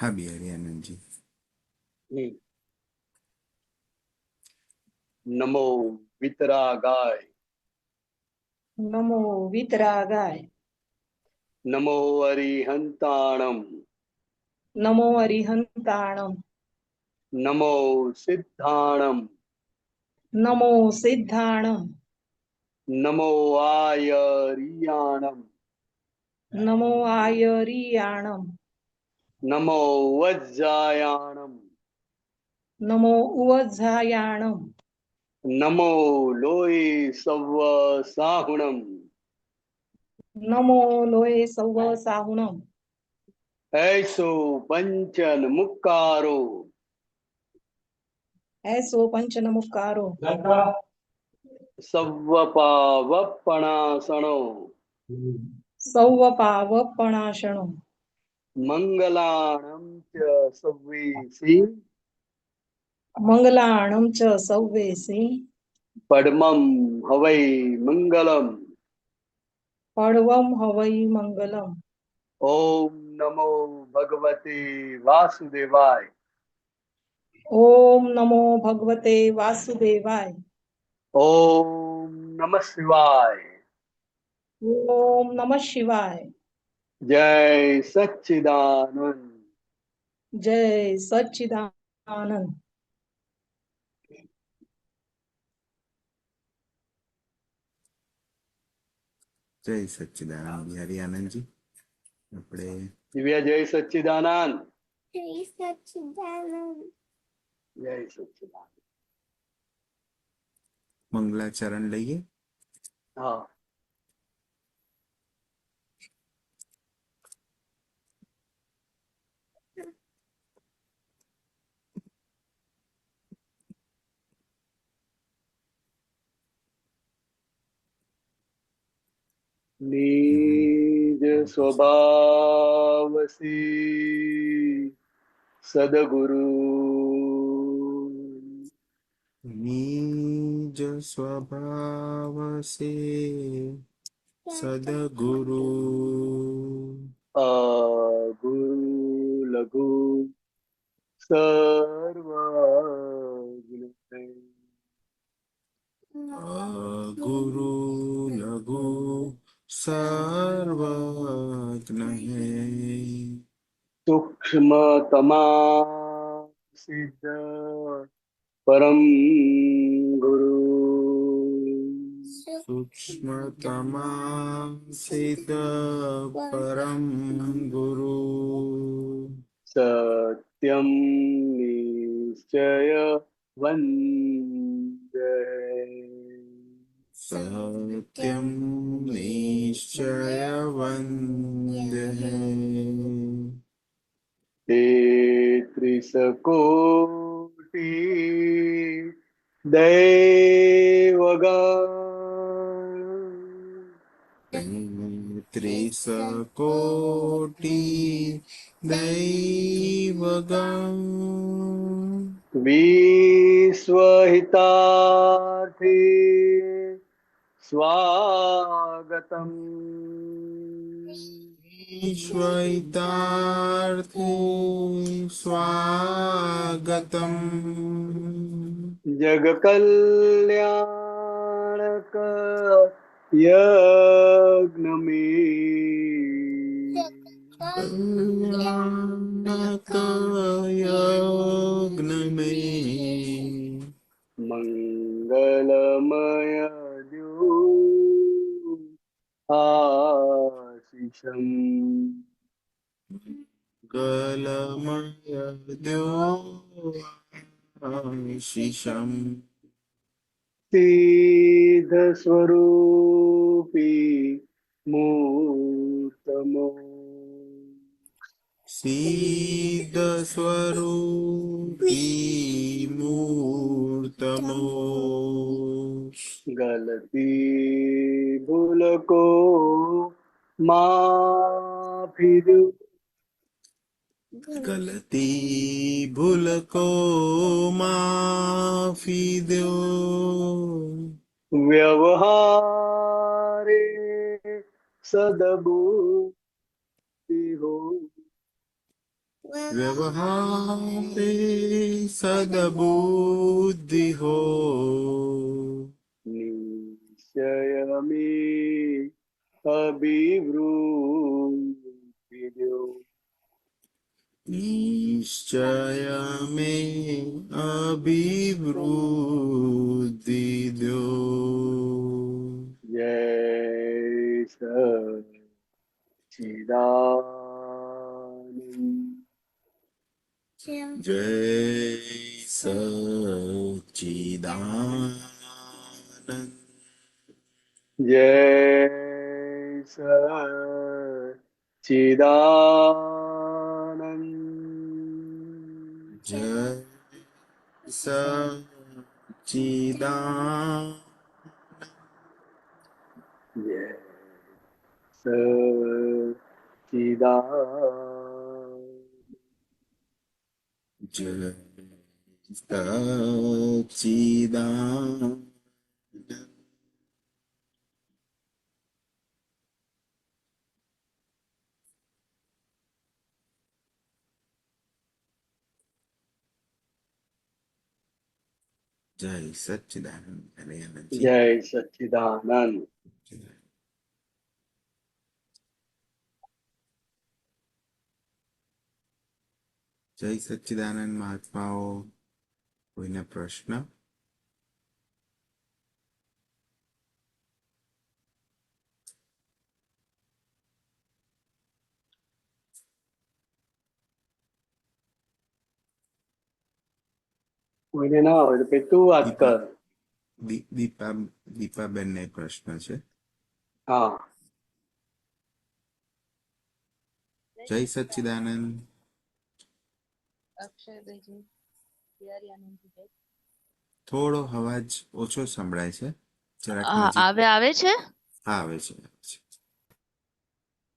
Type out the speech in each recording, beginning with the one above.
हाँ बिहारी आनंद जी। नमो वितरागाय, नमो वितरागाय, नमो अरिहंताणम, नमो अरिहंताणम, नमो सिद्धाणम, नमो सिद्धाणम, नमो आयरियाणम, नमो आयरियाणम, नमो वज्जायाणम, नमो उवज्झायाणम, नमो लोय सव्व साहुणम, नमो लोये सव्व साहुणम, ऐसो पंचन मुक्कारो, ऐसो पंचनमुक्कारो, सव्व पावपणासणो, सव्व पावपणाशणो, मंगलाणं च सव्वीसि, मंगलाणं च सव्वेसि, पद्मं हवै मंगलम। पड्वं हवै मंगलम्। ओम नमो भगवते वासुदेवाय, ओम नमो भगवते वासुदेवाय, ओम नमः शिवाय। ओम नमः शिवाय। जय सच्चिदानंद। जय सच्चिदानंद। जय सच्चिदानंद बिहारी आनंद जी। આપણે दिव्या जय सच्चिदानंद, जय सच्चिदानंद, जय सच्चिदानंद। મંગલાચરણ લઈએ। हाँ, निज स्वभाव से सदगुरु, નિજ સ્વભાવ સે સદગુરુ, गुरु लघु सर्वज्ञ, ગુરુ લઘુ સર્વજ્ઞ હે, सूक्ष्मतमा सिद्ध परम गुरु, સૂક્ષ્મતમા સિદ્ધ પરમ ગુરુ, सत्यम निश्चय वंदे, સત્યમ નિશ્ચય વંદે, त्रिसकोटि दैवगण, ત્રિસકોટિ દૈવગણ, विश्वहितार्थी स्वागतम, ईश्वरितार्थे स्वागतम्, जग कल्याणक यज्ञ में कल्याणक यज्ञ में मंगलमय द्यो आशीषम, गलमय द्यो आशीषम्, सिद्ध स्वरूपी मूर्तमो, सिद्ध स्वरूपी मूर्तमो, गलती भूल को माफी दो, गलती भूल को माफी दो, व्यवहारे सद्बुद्धि हो, વ્યવહારે સદબુદ્ધિ હો નિશ્ચયમે અભિવૃદ્ધિ દ્યો નિશ્ચય મે અભિવૃદ્ધિ દો. જય સચ્ચિદાનંદ જય સચ્ચિદાનંદ. જય સચ્ચિદાનંદ જય સચ્ચિદાનંદ. જય સચ્ચિદાનંદ જય સચ્ચિદાનંદ. જય સચ્ચિદાનંદ. હરે આનંદજી. જય સચ્ચિદાનંદ જય સચ્ચિદાનંદ મહાત્માઓ. કોઈના પ્રશ્ન? કોઈને ના હોય તો પછી તું વાત કર. દીપાબેન ને પ્રશ્ન છે. હા જય સચ્ચિદાનંદ. થોડો અવાજ ઓછો સંભળાય છે. જરાક નજીક. આવે છે. હા, આવે છે.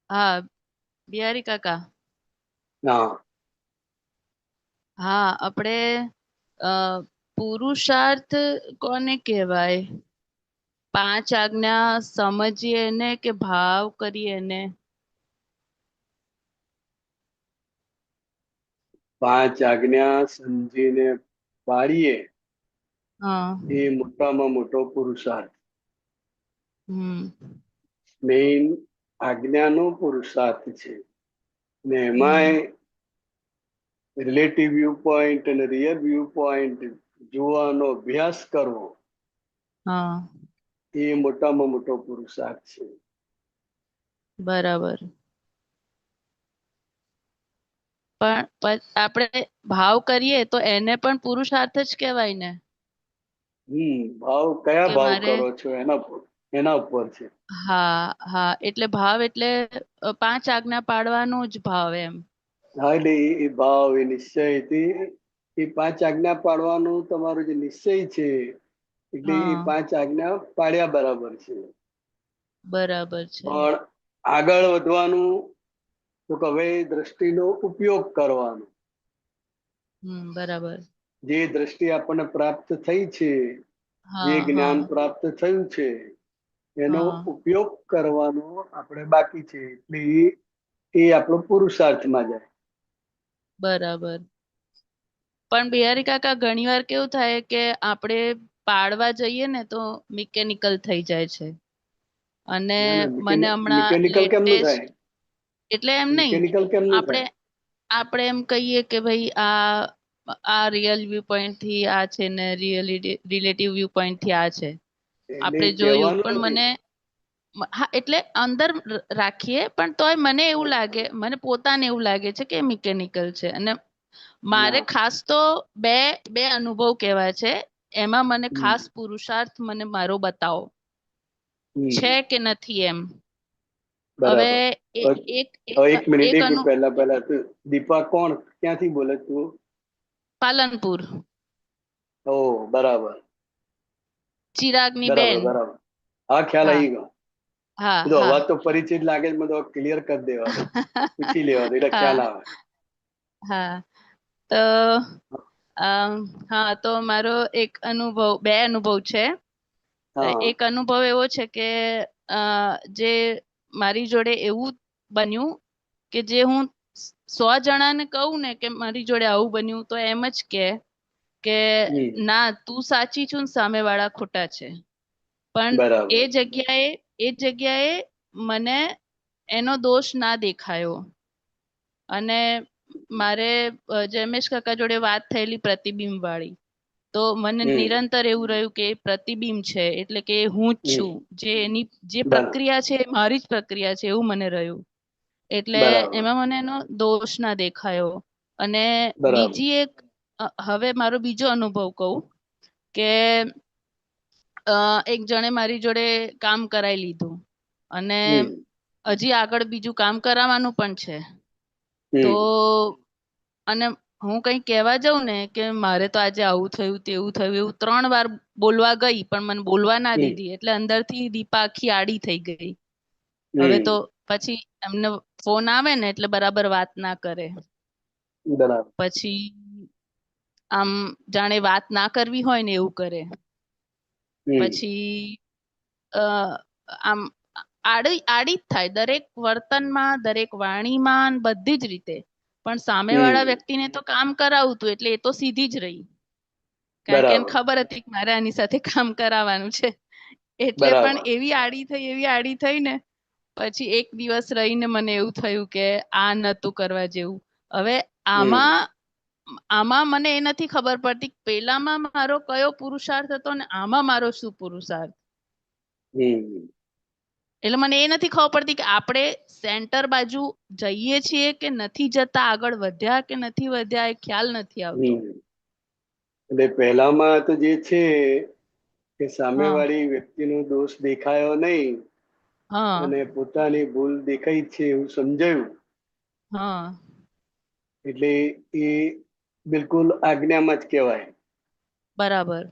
હા બિહારી કાકા. હા હા આપણે પુરુષાર્થ કોને કહેવાય? 5 આજ્ઞા સમજીએ ને કે ભાવ કરીએ ને? 5 આજ્ઞા સમજીને પાળીએ હા એ મોટામાં મોટો પુરુષાર્થ. હમ મેઇન આજ્ઞાનો પુરુષાર્થ છે ને એમાંય રિલેટિવ વ્યૂ પોઈન્ટ અને રિયલ વ્યૂ પોઈન્ટ જોવાનો અભ્યાસ કરવો હા એ મોટામાં મોટો પુરુષાર્થ છે. બરાબર. પણ આપણે ભાવ કરીએ તો એને પણ પુરુષાર્થ જ કહેવાય ને? ભાવ કયા કે ભાવ મારે કરો છો એના ઉપર છે. હા હા એટલે ભાવ એટલે 5 આજ્ઞા પાડવાનો જ ભાવ એમ. હા એટલે એ ભાવ એ નિશ્ચયથી એ 5 આજ્ઞા પાડવાનો તમારો જે નિશ્ચય છે એટલે એ હા 5 આજ્ઞા પાડ્યા બરાબર છે. બરાબર છે. પણ આગળ વધવાનું તો કે હવે દ્રષ્ટિનો ઉપયોગ કરવાનો. બરાબર. જે દ્રષ્ટિ આપણને પ્રાપ્ત થઈ છે, જે હા જ્ઞાન હા પ્રાપ્ત થયું છે એનો હા ઉપયોગ કરવાનો આપણે બાકી છે એટલે એ આપણો પુરુષાર્થમાં જાય. બરાબર. પણ બિહારી કાકા ઘણીવાર કેવું થાય કે આપણે પાડવા જઈએ ને તો મિકેનિકલ થઈ જાય છે. અને ના ના મને હમણાં મિકેનિકલ કેમનું લેટેસ્ટ થાય? એટલે એમ નહીં, મિકેનિકલ કેમનું આપણે થાય? આપણે એમ કહીએ કે ભાઈ આ રિયલ વ્યૂ પોઈન્ટ થી આ છે ને રિલેટિવ વ્યૂ પોઈન્ટ થી આ છે. એટલે આપણે જોયું કહેવાનું પણ નથી. હા એટલે અંદર રાખીએ પણ તોય મને એવું લાગે, મને પોતાને એવું લાગે છે કે મિકેનિકલ છે. અને મારે ના ખાસ તો બે અનુભવ કહેવાય છે. એમાં મને હમ, ખાસ પુરુષાર્થ મને મારો બતાવો છે હમ, કે નથી એમ. હવે બરાબર. એક હવે એક મિનિટ એક એક મિનિટ પહેલા તું દીપા કોણ ક્યાંથી બોલે તું? પાલનપુર. ઓ બરાબર ચિરાગની બરાબર બેન. બરાબર. હા ખ્યાલ હા આવી ગયો. હા બધો હા અવાજ તો પરિચિત લાગે છે, બધો ક્લિયર કરી દેવા દો, પૂછી લેવા દો એટલે હા ખ્યાલ આવે. હા તો હા તો મારો બે અનુભવ છે. હા એક અનુભવ એવો છે કે જે મારી જોડે એવું બન્યું કે જે હું 100 જણાને કહું ને કે મારી જોડે આવું બન્યું તો એમ જ કે ના તું સાચી છું ને સામેવાળા ખોટા છે. પણ બરાબર. એ જગ્યાએ મને એનો દોષ ના દેખાયો. અને મારે જયમેશ કાકા જોડે વાત થયેલી પ્રતિબિંબ વાળી, તો મને નિરંતર એવું રહ્યું કે એ પ્રતિબિંબ છે, એટલે કે હું જ છું, જે પ્રક્રિયા છે એ મારી જ પ્રક્રિયા છે એવું મને રહ્યું. એટલે બરાબર. એમાં મને એનો દોષ ના દેખાયો. અને બરાબર. બીજી એક હવે મારો બીજો અનુભવ કહું કે એક જણે મારી જોડે કામ કરાવી લીધું અને હજી આગળ બીજું કામ કરાવવાનું પણ છે. તો અને હું કઈ કહેવા જાઉં ને કે મારે તો આજે આવું થયું તેવું થયું, એવું 3 વાર બોલવા ગઈ પણ મને બોલવા ના દીધી. એટલે અંદરથી દીપા આખી આડી થઈ ગઈ. હવે તો પછી એમને ફોન આવે ને એટલે બરાબર વાત ના કરે. બરાબર. પછી આમ જાણે વાત ના કરવી હોય ને એવું કરે. પછી આમ આડી જ થાય દરેક વર્તનમાં, દરેક વાણીમાં, બધી જ રીતે. પણ સામેવાળા વ્યક્તિને તો કામ કરાવું હતું એટલે એ તો સીધી જ રહી, કારણ કે એને ખબર હતી કે મારે આની સાથે કામ કરાવવાનું છે. એટલે પણ એવી આડી થઈ ને પછી એક દિવસ રહીને મને એવું થયું કે આ નતું કરવા જેવું. હવે આમાં મને એ નથી ખબર પડતી પેલામાં મારો કયો પુરુષાર્થ હતો ને આમાં મારો શું પુરુષાર્થ. એટલે મને એ નથી ખબર પડતી કે આપણે સેન્ટર બાજુ જઈએ છીએ કે નથી જતા, આગળ વધ્યા કે નથી વધ્યા, એ ખ્યાલ નથી આવતો. એટલે પહેલામાં તો જે છે કે સામેવાળી વ્યક્તિનો દોષ દેખાયો નહીં અને પોતાની ભૂલ દેખાઈ છે એવું સમજાયું. એટલે એ બિલકુલ આજ્ઞામાં જ કહેવાય. બરાબર.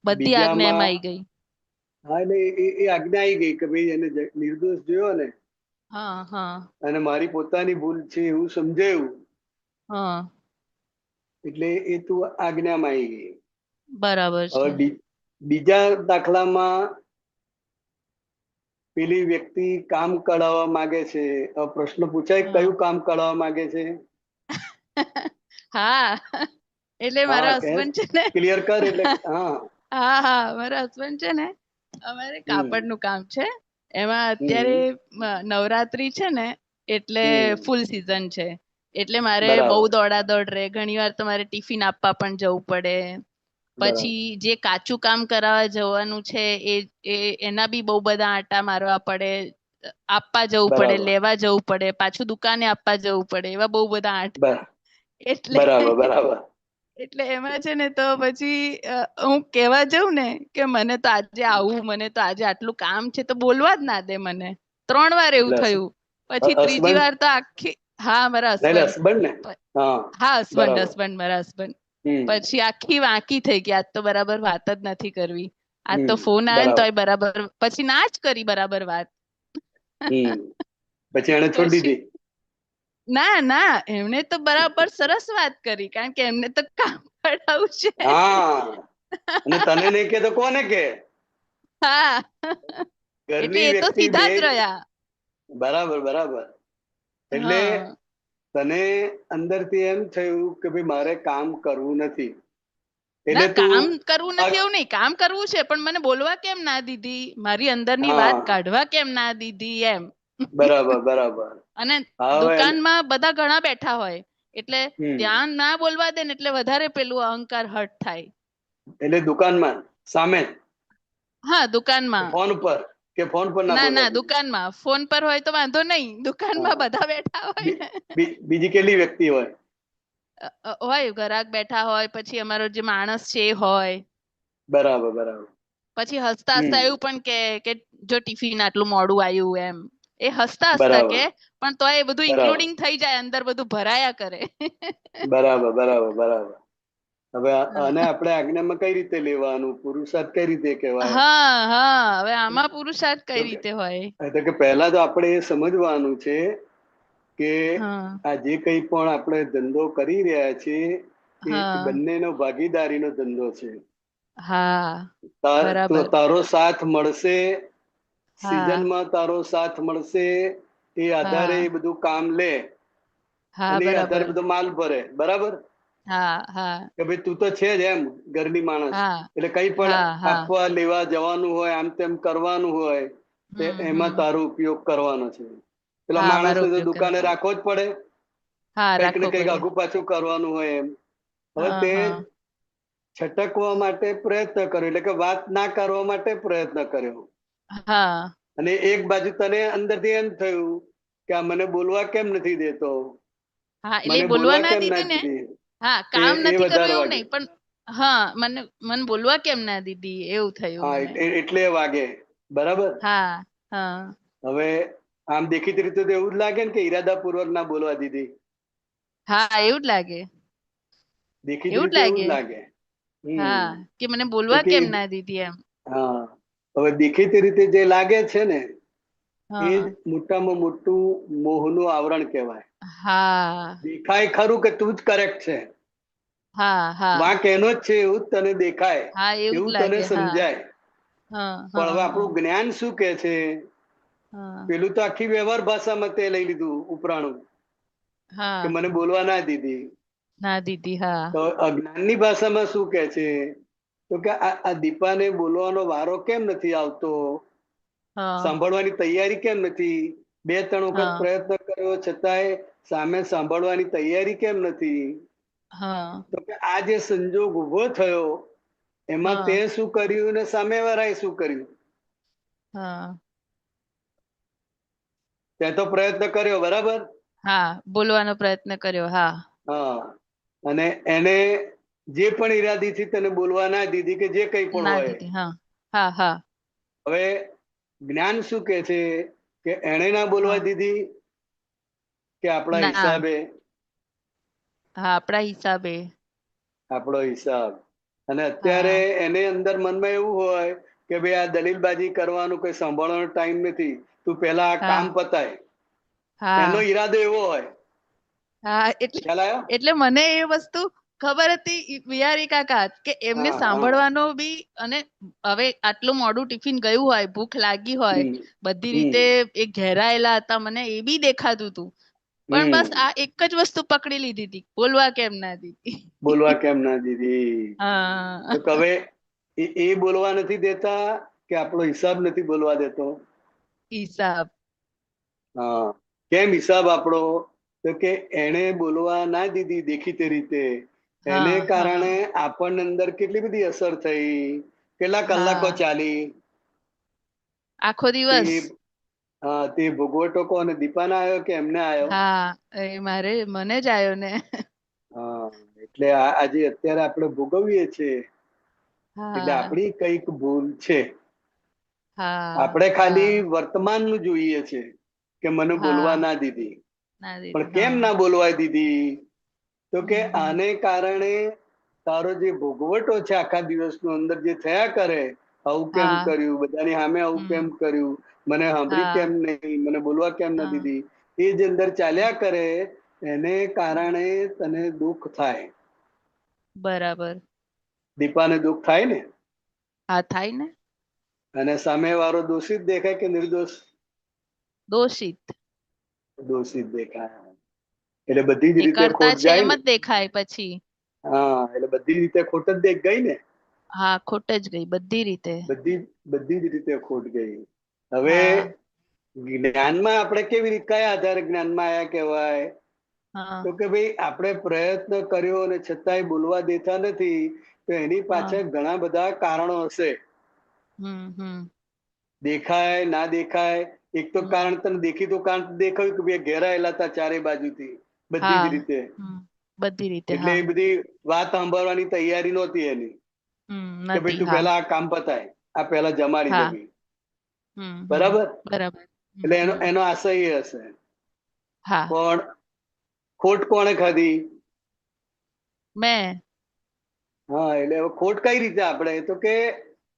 બધી આજ્ઞા એમાં આવી ગઈ. હા, એટલે એ આજ્ઞા આવી ગઈ કે ભાઈ એને નિર્દોષ જોયો ને અને મારી પોતાની ભૂલ છે એવું સમજાયું. એટલે એ તું આજ્ઞામાં આવી ગઈ. બરાબર છે. હવે બીજા દાખલામાં પેલી વ્યક્તિ કામ કઢાવવા માંગે છે. પ્રશ્ન પૂછાય કયું કામ કઢાવવા માંગે છે? હા, એટલે મારા હસબન્ડ છે ને, ક્લિયર કર. એટલે મારા હસબન્ડ છે ને, અમારે કાપડનું કામ છે. એમાં અત્યારે નવરાત્રી છે ને એટલે ફૂલ સીઝન છે. એટલે મારે બહુ દોડાદોડ રહે. ઘણી વાર તો મારે ટિફિન આપવા પણ જવું પડે. પછી જે કાચું કામ કરાવવા જવાનું છે એના બી બહુ બધા આટા મારવા પડે, આપવા જવું પડે, લેવા જવું પડે, પાછું દુકાને આપવા જવું પડે, એવા બહુ બધા આટા. એટલે એમાં છે ને તો પછી હું કહેવા જાઉં ને કે મને તો આજે આવું, મને તો આજે આટલું કામ છે, તો બોલવા જ ના દે મને. 3 વાર એવું થયું. પછી ત્રીજી વાર તો આખી મારા હસબન્ડ મારા હસબન્ડ પછી આખી વાંકી થઈ ગઈ. આજ તો બરાબર વાત જ નથી કરવી. આજ તો ફોન આવે ને તોય બરાબર પછી ના જ કરી બરાબર વાત. પછી એને છોડી દીધી. ના, એમને તો બરાબર સરસ વાત કરી, કારણ કે એમને તો કામ કરાવવું છે. અને તને નહીં કે તો કોને કે? એટલે એ તો સીધા જ રહ્યા. બરાબર. એટલે તને અંદરથી એમ થયું કે ભાઈ મારે કામ કરવું નથી. ના, કામ કરવું નથી એવું નહીં, કામ કરવું છે, પણ મને બોલવા કેમ ના દીધી, મારી અંદરની વાત કાઢવા કેમ ના દીધી એમ. બરાબર. અને દુકાનમાં બધા ઘણા બેઠા હોય એટલે ત્યાં ના બોલવા દે ને એટલે વધારે પેલું અહંકાર હર્ટ થાય. એટલે દુકાનમાં સામે? દુકાનમાં. ફોન પર કે ફોન પર ના, દુકાનમાં. ફોન પર હોય તો વાંધો નહીં, દુકાનમાં બધા બેઠા હોય ને. બીજી કેટલી વ્યક્તિ હોય? ઘરાક બેઠા હોય, પછી અમારો જે માણસ છે એ હોય. બરાબર. પછી હસતા એવું પણ કે જો ટિફિન આટલું મોડું આવ્યું એમ. એ હસતા કે પણ તો એ બધું ઇન્ક્લુડિંગ થઈ જાય, અંદર બધું ભરાયા કરે. બરાબર. હવે આને આપણે આજ્ઞામાં કઈ રીતે લેવાનું? પુરુષાર્થ કઈ રીતે કહેવાય? હવે આમાં પુરુષાર્થ કઈ રીતે હોય? એટલે કે પહેલા તો આપણે એ સમજવાનું છે કે આ જે કઈ પણ આપણે ધંધો કરી રહ્યા છીએ એ બંનેનો ભાગીદારીનો ધંધો છે. તારો સાથ મળશે, સિઝનમાં તારો સાથ મળશે, એ આધારે એ બધું કામ લે. હા અને એ બરાબર. આધારે બધો માલ ભરે, બરાબર? હા હા કે ભાઈ તું તો છે જ એમ ઘરની માણસ, હા એટલે કઈ પણ હા હા. આપવા લેવા જવાનું હોય, આમ તેમ કરવાનું હોય એમાં તારો ઉપયોગ કરવાનો છે. પેલા હા મારો માણસને તો ઉપયોગ દુકાને કરવાનો. રાખવો જ પડે, હા કઈક રાખવો ને કઈક પડે. આગુ પાછું કરવાનું હોય એમ. હવે હા તે હા છટકવા માટે પ્રયત્ન કર્યો, એટલે કે વાત ના કરવા માટે પ્રયત્ન કર્યો. હા અને એક બાજુ તને અંદરથી એમ થયું કે આ મને બોલવા કેમ નથી દેતો, હા એટલે મને બોલવા બોલવા ના કેમ ના દીધી ને. દીધી, હા કામ એ નથી કરવું વધારે એવું વાગે. નહીં, પણ હા મને બોલવા કેમ ના દીધી એવું થયું હા મને. એટલે વાગે, બરાબર? હા હા હવે આમ દેખીતી રીતે તો એવું જ લાગે ને કે ઈરાદાપૂર્વક ના બોલવા દીધી. હા એવું જ લાગે. દેખીતી એવું જ રીતે એવું જ લાગે. લાગે. હા કે મને તો બોલવા કે કેમ ના દીધી એમ. હા, હવે દેખીતી રીતે જે લાગે છે ને એ હા જ મોટામાં મોટું મોહનું આવરણ કહેવાય. હા દેખાય ખરું કે તું જ કરેક્ટ છે, હા હા વાંક એનો જ છે એવું જ તને દેખાય, હા એવું જ એવું તને લાગે. હા સમજાય. હા પણ હા હવે હા આપણું જ્ઞાન શું કે છે? હા પેલું તો આખી વ્યવહાર ભાષામાં તે લઈ લીધું ઉપરાણું કે હા મને બોલવા ના દીધી. ના દીધી. હા તો અજ્ઞાનની ભાષામાં શું કે છે? તો કે આ દીપાને બોલવાનો વારો કેમ નથી આવતો, હા સાંભળવાની તૈયારી કેમ નથી, 2-3 વખત હા પ્રયત્ન કર્યો છતાંય સામે સાંભળવાની તૈયારી કેમ નથી? હા તો કે આ જે સંજોગ ઉભો થયો એમાં તે હા શું કર્યું ને સામેવાળાએ શું કર્યું? હા તે તો પ્રયત્ન કર્યો, બરાબર? હા બોલવાનો પ્રયત્ન કર્યો. હા હા, અને એને જે પણ ઈરાદીથી તને બોલવા ના દીધી કે જે કંઈ પણ ના હોય, દીધી. હા હા હા હવે જ્ઞાન શું કે છે કે એને ના હા બોલવા દીધી કે આપણા ના હિસાબે? હા આપણા હિસાબે. આપણો હિસાબ. અને અત્યારે હા એને અંદર મનમાં એવું હોય કે ભાઈ આ દલીલબાજી કરવાનું કોઈ સાંભળવાનો ટાઈમ નથી, તું પેલા આ હા કામ પતાય, એનો હા ઈરાદો એવો હોય. હા એટલે ખ્યાલ આવ્યો? એટલે મને એ વસ્તુ ખબર હતી વિહારી કાકા કે એમને હા હા સાંભળવાનો બી, અને હવે આટલું મોડું ટિફિન ગયું હોય, ભૂખ લાગી હોય, હમ બધી રીતે હમ એ ઘેરાયેલા હતા, મને એ બી દેખાતું હતું. પણ બસ હમ આ એક જ વસ્તુ પકડી લીધી હતી, બોલવા કેમ ના દીધી. બોલવા કેમ ના દીધી? હા તો હવે એ બોલવા નથી દેતા કે આપણો હિસાબ નથી બોલવા દેતો? હિસાબ. હા, કેમ હિસાબ આપણો? તો કે એને બોલવા ના દીધી દેખીતી રીતે, એને હા હા કારણે આપણને અંદર કેટલી બધી અસર થઈ, કેટલા કલાકો હા ચાલી આખો તે. દિવસ. હા, તે ભોગવટો કોને, દીપાને આવ્યો કે એમને આવ્યો? હા એ મને જ આવ્યો ને. હા, એટલે આજે અત્યારે આપણે ભોગવીએ છીએ એટલે હા આપણી કઈક ભૂલ છે. હા આપણે ખાલી હા વર્તમાનનું જોઈએ છે કે મને બોલવા હા ના દીધી. ના પણ દીધી. કેમ હા ના બોલવા દીધી? તો કે હમ આને કારણે તારો જે ભોગવટો છે આખા દિવસનો અંદર જે થયા કરે, આવું કેમ હા કર્યું, બધાની સામે આવું કેમ હમ કર્યું, મને સાંભળી હા કેમ નહીં, મને બોલવા કેમ ના હા દીધી, એ જે અંદર ચાલ્યા કરે એને કારણે તને દુઃખ થાય. બરાબર. દીપાને દુઃખ થાય ને? હા થાય ને. અને સામે વાળો દોષિત દેખાય કે નિર્દોષ? દોષિત. દોષિત દેખાય. એટલે બધી જ એ રીતે કરતા ખોટ છે જાય એમ ને. જ દેખાય પછી. હા, એટલે બધી રીતે ખોટ જ ગઈ ને. હા ખોટ જ ગઈ બધી રીતે. બધી જ રીતે ખોટ ગઈ. હવે હા જ્ઞાનમાં આપણે કેવી રીતે, કયા આધારે જ્ઞાનમાં આયા કહેવાય? હા તો કે ભાઈ આપણે પ્રયત્ન કર્યો અને છતાંય બોલવા દેતા નથી, તો એની હા પાછળ ઘણા બધા કારણો હશે. હમ. દેખાય ના દેખાય, એક તો હમ કારણ તને દેખીતું કારણ દેખાયું કે ભાઈ ઘેરાયેલા હતા ચારે બાજુથી બધી હા જ રીતે, બધી રીતે. એટલે હા એ બધી વાત સાંભળવાની તૈયારી નહોતી એની કે ભાઈ નથી. તું હા પેલા આ કામ પતાય, આ પેલા જમાડી હા દેવી. બરાબર? બરાબર. એટલે એનો આશય એ હશે. હા પણ ખોટ કોણે ખાધી? મેં. હા, એટલે હવે ખોટ કઈ રીતે આપણે? તો કે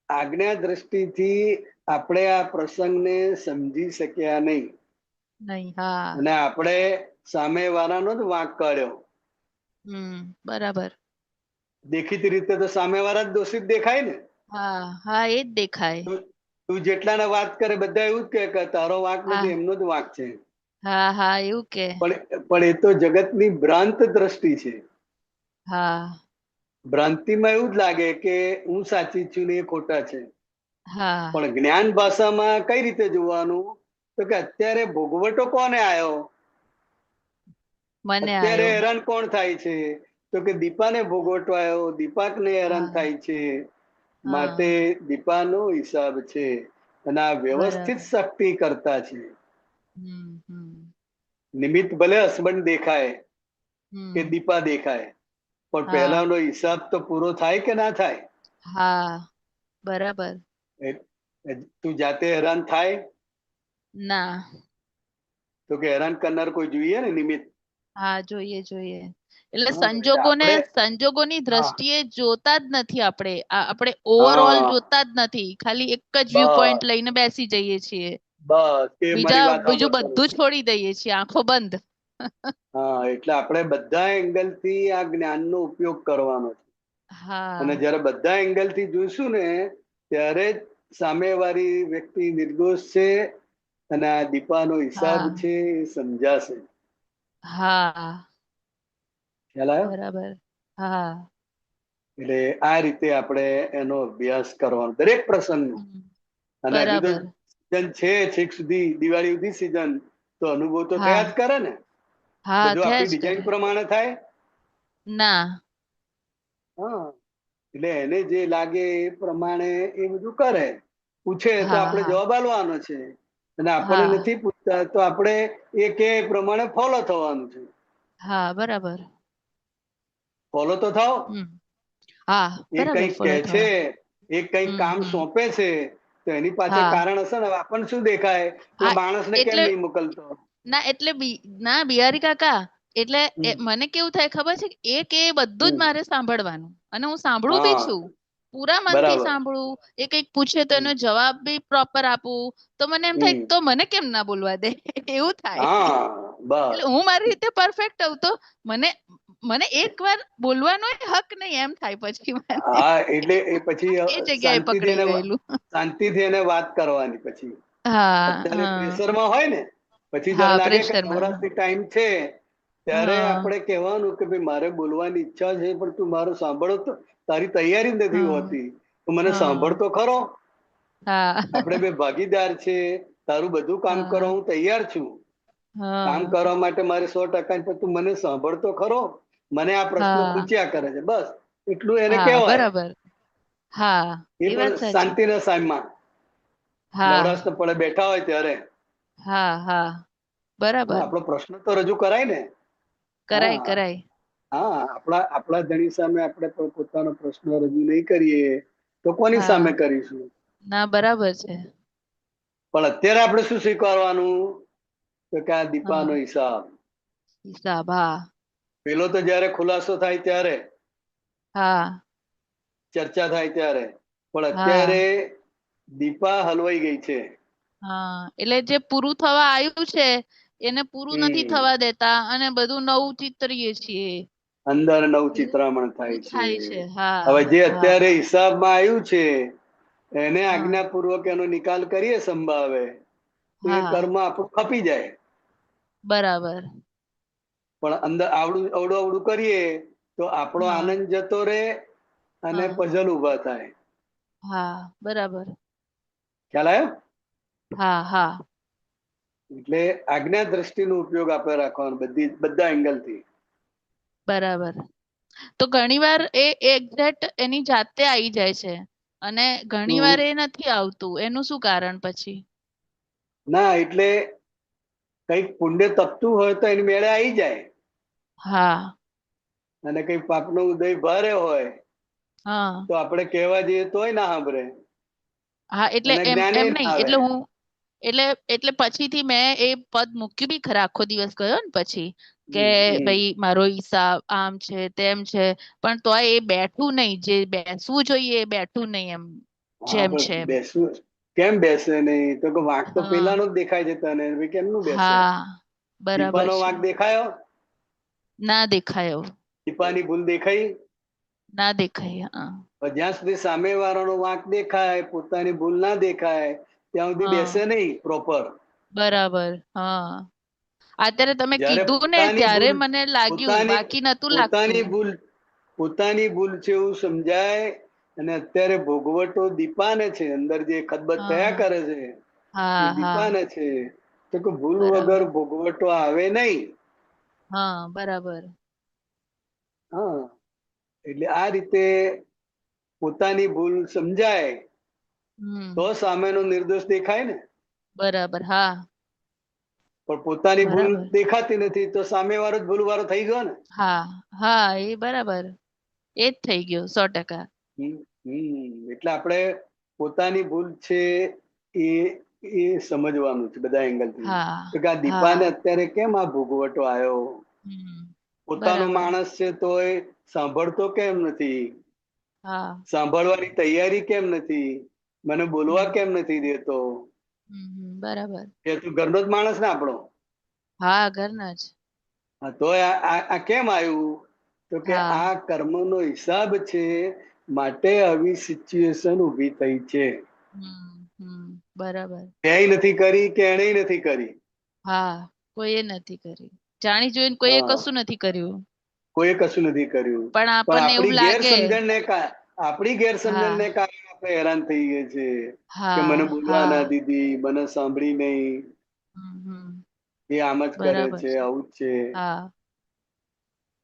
આજ્ઞા દ્રષ્ટિથી આપણે આ પ્રસંગને સમજી શક્યા નહીં. નહીં. હા અને આપણે સામે વાળાનો જ વાંક કાઢ્યો. બરાબર. દેખીતી રીતે તો સામે વાળા જ દોષિત દેખાય ને. હા હા એજ દેખાય. તું જેટલાને વાત કરે બધા એવું જ કે તારો વાંક હા નથી, એમનો જ વાંક છે. હા હા એવું કે પણ એ તો જગતની ભ્રાંત દ્રષ્ટિ છે. હા ભ્રાંતિમાં એવું જ લાગે કે હું સાચી છું ને એ ખોટા છે. હા પણ જ્ઞાન ભાષામાં કઈ રીતે જોવાનું? તો કે અત્યારે ભોગવટો કોને આવ્યો? મને અત્યારે આવ્યો. હેરાન કોણ થાય છે? તો કે દીપાને ભોગવટો આવ્યો, દીપાકને હેરાન હા થાય છે. હા માટે દીપાનો હિસાબ છે અને આ વ્યવસ્થિત બરાબર. શક્તિ કરતા છે. હમ નિમિત્ત ભલે હસબન્ડ દેખાય કે હમ દીપા દેખાય, પણ હા પહેલાનો હિસાબ તો પૂરો થાય કે ના થાય? હા બરાબર. તું જાતે હેરાન થાય ના. તો કે હેરાન કરનાર કોઈ જોઈએ ને નિમિત્ત. હા જોઈએ જોઈએ. એટલે હા, એટલે આપણે સંજોગોની હા દ્રષ્ટિએ જોતા જ નથી આપણે. આપણે ઓવરઓલ હા જોતા જ નથી. ખાલી એક જ વ્યૂ પોઈન્ટ બસ લઈને બેસી જઈએ છીએ. બસ કે મારી વાત બીજું સાંભળતો બધું નથી. છોડી દઈએ છીએ, આંખો બંધ. હા, એટલે આપણે બધા એંગલ થી આ જ્ઞાનનો ઉપયોગ કરવાનો છે. અને હા જયારે બધા એંગલ થી જોઈશું ને ત્યારે જ સામેવાળી વ્યક્તિ નિર્દોષ છે અને આ દીપાનો હિસાબ હા છે એ સમજાશે. હા ખ્યાલ આવ્યો? બરાબર. હા એટલે આ રીતે આપણે એનો અભ્યાસ કરવાનો દરેક પ્રસંગ. હમ, અને હજુ તો બરાબર. સિઝન છે છેક સુધી, દિવાળી સુધી સિઝન, તો અનુભવ તો હા થયા જ કરે ને. હા બધું થયા આપણી જ ડિઝાઇન કરે. પ્રમાણે થાય. ના. હા, એટલે એને જે લાગે એ પ્રમાણે એ બધું કરે. પૂછે તો હા આપણે હા જવાબ આલવાનો છે અને આપણને હા નથી પૂછતા તો આપણે એ કે પ્રમાણે ફોલો થવાનું છે. હા બરાબર. ફોલો તો થાવ. હમ હા એ બરાબર કંઈક કહે ફોલો છે, થવા. એ કંઈક કામ હમ સોંપે છે, તો એની પાછળ હા કારણ હશે ને. આપણને શું દેખાય? પેલો હા માણસને કેમ એટલે નહીં મોકલતો? ના એટલે ના બિહારી કાકા, એટલે હમ મને કેવું થાય ખબર છે? કે એ બધું જ હમ મારે સાંભળવાનું અને હું સાંભળું બી હા છું. પૂરા મનથી બરાબર. સાંભળું. એ કંઈક પૂછે તો હમ એનો જવાબ બી પ્રોપર આપું. તો મને એમ થાય હમ. તો મને કેમ ના બોલવા દે. એવું થાય. હા બસ. એટલે હું મારી રીતે પરફેક્ટ હોઉં તો મને મને એક વાર બોલવાનો હક નહીં એમ થાય પછી મને. હા, એટલે એ પછી એ જગ્યાએ શાંતિથી પકડાઈ એને ગયેલું. વાત કરવાની. પછી હા અત્યારે હા પ્રેશરમાં હોય ને, પછી જયારે હા લાગે કે પ્રેશરમાં. નવરાત્રી ટાઈમ છે ત્યારે હા આપણે કહેવાનું કે ભાઈ મારે બોલવાની ઈચ્છા છે, પણ તું મારું સાંભળો તો. તારી તૈયારી નથી હા હોતી, તું મને હા સાંભળતો ખરો. હા આપણે બે ભાગીદાર છે. તારું બધું કામ હા કરવા હું તૈયાર છું. કામ હા કરવા માટે મારે 100%, પણ તું મને સાંભળતો ખરો. મને આ પ્રશ્નો હા ખૂચ્યા કરે છે, બસ એટલું એને હા કહેવાય. બરાબર. હા એ વાત પણ સાચી. શાંતિના સામમાં હા નવરાશ પડે બેઠા હોય ત્યારે. હા હા હા, બરાબર. આપણો પ્રશ્ન તો રજૂ કરાય ને. કરાય હા કરાય. હા, આપણા ધણી સામે આપણે પણ પોતાનો પ્રશ્ન રજૂ નહીં કરીએ તો કોની હા સામે કરીશું? ના બરાબર છે. પણ અત્યારે આપણે શું સ્વીકારવાનું? તો કે આ હા દીપાનો હિસાબ. હિસાબ. હા પેલો તો જયારે ખુલાસો થાય ત્યારે હા ચર્ચા થાય ત્યારે, પણ હા અત્યારે દીપા હલવાઈ ગઈ છે. હા, એટલે જે પૂરું થવા આવ્યું છે એને પૂરું નથી હમ થવા દેતા અને બધું નવું ચિતરીએ છીએ. અંદર નવું એવું ચિત્રામણ થાય એવું છે. હા હવે જે હા અત્યારે હિસાબમાં આવ્યું છે એને હા આજ્ઞાપૂર્વક એનો નિકાલ કરીએ સંભાવે, તો એ હા કર્મ આપણું ખપી જાય. બરાબર. પણ અંદર અવડું કરીએ તો આપણો હા આનંદ જતો રે અને હા પઝલ ઉભા થાય. હા બરાબર. ખ્યાલ આવ્યો? હા હા એટલે આજ્ઞા દ્રષ્ટિનો ઉપયોગ આપણે રાખવાનો બધા એંગલથી. બરાબર. તો ઘણી વાર એ એક્ઝેક્ટ એની જાતે આવી જાય છે અને ઘણી વાર એ નથી આવતું. એનું શું કારણ પછી? ના, એટલે કઈક પુણ્ય તપતું હોય તો એની મેળે આવી જાય. હા અને કઈ પાપનો ઉદય ભારે હોય હા તો આપણે કહેવા જઈએ તોય ના સાંભળે. હા એટલે અને એમ જ્ઞાને એમ ના નહીં. આવે. એટલે પછીથી મેં એ પદ મૂક્યું બી ખરા. આખો દિવસ ગયો ને પછી કે હમ. ભાઈ મારો હિસાબ આમ છે તેમ છે, પણ તોય એ બેઠું નહીં. જે બેસવું જોઈએ એ બેઠું નહીં એમ હા, જેમ છે પણ એમ. બેસવું કેમ બેસે નહીં? તો કે વાંક તો હા પેલાનો જ દેખાય છે તને, કેમનું બેસે? હા બરાબર દીપાનો છે. વાંક દેખાયો? ના દેખાયો. દીપાની ભૂલ દેખાઈ? ના દેખાય. હા જ્યાં સુધી સામે વાળાનો વાંક દેખાય, પોતાની ભૂલ ના દેખાય ત્યાં સુધી હા બેસે નહીં પ્રોપર. બરાબર. હા અત્યારે તમે જ્યારે કીધું ને પોતાની ત્યારે ભૂલ મને લાગ્યું, બાકી નતું પોતાની લાગતું. ભૂલ પોતાની ભૂલ છે એવું સમજાય, અને અત્યારે ભોગવટો દીપાને છે, અંદર જે ખદબદ થયા હા કરે છે એ હા હા દીપાને છે. તો કે ભૂલ બરાબર. વગર ભોગવટો આવે નહીં. હા બરાબર. હા, એટલે આ રીતે પોતાની ભૂલ સમજાય તો સામેનો નિર્દોષ દેખાય ને. બરાબર. હા પણ પોતાની ભૂલ બરાબર. દેખાતી નથી તો સામેવાળો જ ભૂલવાળો થઈ ગયો ને. હા હા એ બરાબર, એ જ થઈ ગયું 100%. એટલે આપણે પોતાની ભૂલ છે એ એ સમજવાનું છે બધા એંગલથી. હા તો કે આ દીપાને હા અત્યારે કેમ આ ભોગવટો આવ્યો? પોતાનો બરાબર. માણસ છે તોય સાંભળતો કેમ નથી? હા સાંભળવાની તૈયારી કેમ નથી? મને બોલવા કેમ નથી દેતો? બરાબર. એ તું ઘરનો જ માણસ ને આપણો. હા ઘરના જ. હા, તો આ કેમ આવ્યું? તો કે હા આ કર્મનો હિસાબ છે, માટે આવી સિચ્યુએશન ઊભી થઈ છે. બરાબર. ક્યાંય નથી કરી કે એણે નથી કરી. હા કોઈએ નથી કરી, જાણી જોઈને કોઈએ હા, કશું નથી કર્યું. કોઈએ કશું નથી કર્યું. પણ પણ આપણને એવું લાગે. આપણી ગેરસમજણને હા કારણે આપણે હેરાન થઈ ગયા છે કે હા મને બોલવા હા ના દીધી, મને સાંભળી નહીં, એ આમ જ કરે બરાબર છે, છે. આવું જ છે. હા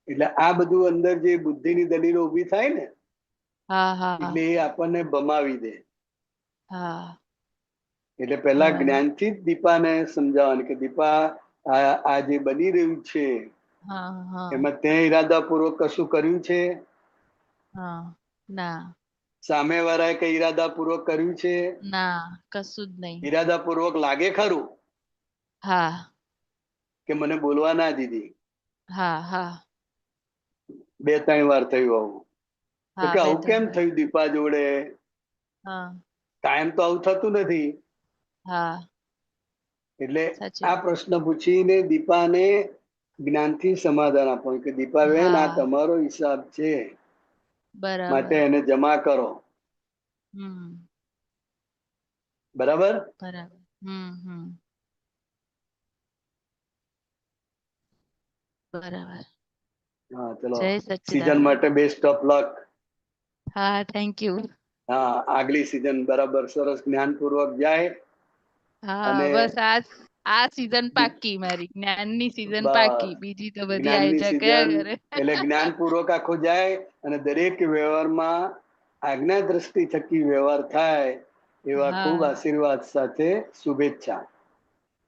એટલે આ બધું અંદર જે બુદ્ધિની દલીલો ઊભી થાય ને, હા હા એટલે એ આપણને ભમાવી દે. હા એટલે પેલા બરાબર. જ્ઞાનથી જ દીપાને સમજાવવાની કે દીપા, આ જે બની રહ્યું છે હા હા એમાં તે ઈરાદાપૂર્વક કશું કર્યું છે? હા ના સામેવાળાએ કઈ ઈરાદાપૂર્વક કર્યું છે? ના કશું જ નહીં. ઈરાદાપૂર્વક લાગે ખરું હા કે મને બોલવા ના દીધી. હા હા 2-3 વાર થયું આવું. તો હા કે બે આવું ત્રણ કેમ વાર. થયું દીપા જોડે? હા કાયમ તો આવું થતું નથી. હા એટલે સાચી આ વાત. પ્રશ્ન પૂછીને દીપાને જ્ઞાનથી સમાધાન આપવાનું કે દીપાબેન, આ હા તમારો હિસાબ છે, માટે બરાબર. એને જમા કરો. બરાબર. બરાબર. બરાબર. હા, ચલો. જય સીઝન સચ્ચિદાનંદ. માટે બેસ્ટ ઓફ લક. હા થેન્ક યુ. હા, આગલી સીઝન બરાબર સરસ જ્ઞાનપૂર્વક જાય. હા અને બસ આ સીઝન પાકી, મારી જ્ઞાનની સીઝન બસ પાકી, બીજી તો બધી જ્ઞાનની આયજા કયા સિઝન કરે. એટલે જ્ઞાનપૂર્વક આખો જાય અને દરેક વ્યવહારમાં આજ્ઞા દ્રષ્ટિ થકી વ્યવહાર થાય એવા ખૂબ હા આશીર્વાદ સાથે શુભેચ્છા.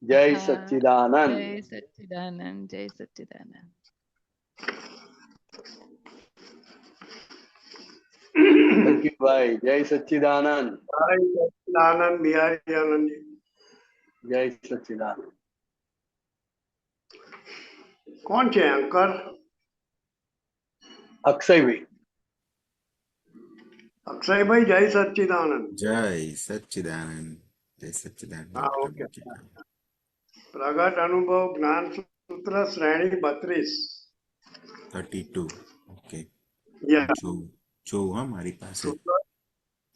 જય હા સચ્ચિદાનંદ. જય સચ્ચિદાનંદ, જય સચ્ચિદાનંદ. અંકિતભાઈ, જય સચ્ચિદાનંદ. આનંદ બિહારી આનંદજી. જય સચ્ચિદાનંદ. કોણ છે અંકર? અક્ષયભાઈ. અક્ષયભાઈ, જય સચ્ચિદાનંદ. જય સચ્ચિદાનંદ. જય સચ્ચિદાનંદ હા, ડોક્ટર ઓકે. મૂર્તિકાંત. પ્રગટ અનુભવ જ્ઞાન સૂત્ર શ્રેણી 32. 32. ઓકે, યા જોઉં હા મારી પાસે. સૂત્ર.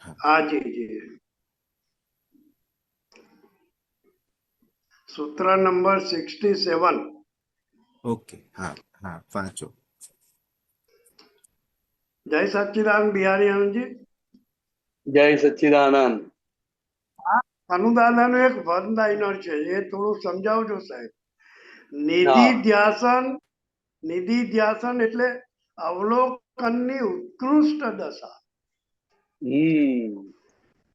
હા. હા જી જી. સૂત્ર નંબર 67. ઓકે, હા હા વાંચો. જય સચ્ચિદાનંદ બિહારી આનંદજી. જય સચ્ચિદાનંદ. અનુદાદાનું એક વન લાઇનર છે, એ થોડું સમજાવજો સાહેબ. હા. નિધિ ધ્યાસન એટલે અવલોકનની ઉત્કૃષ્ટ દશા.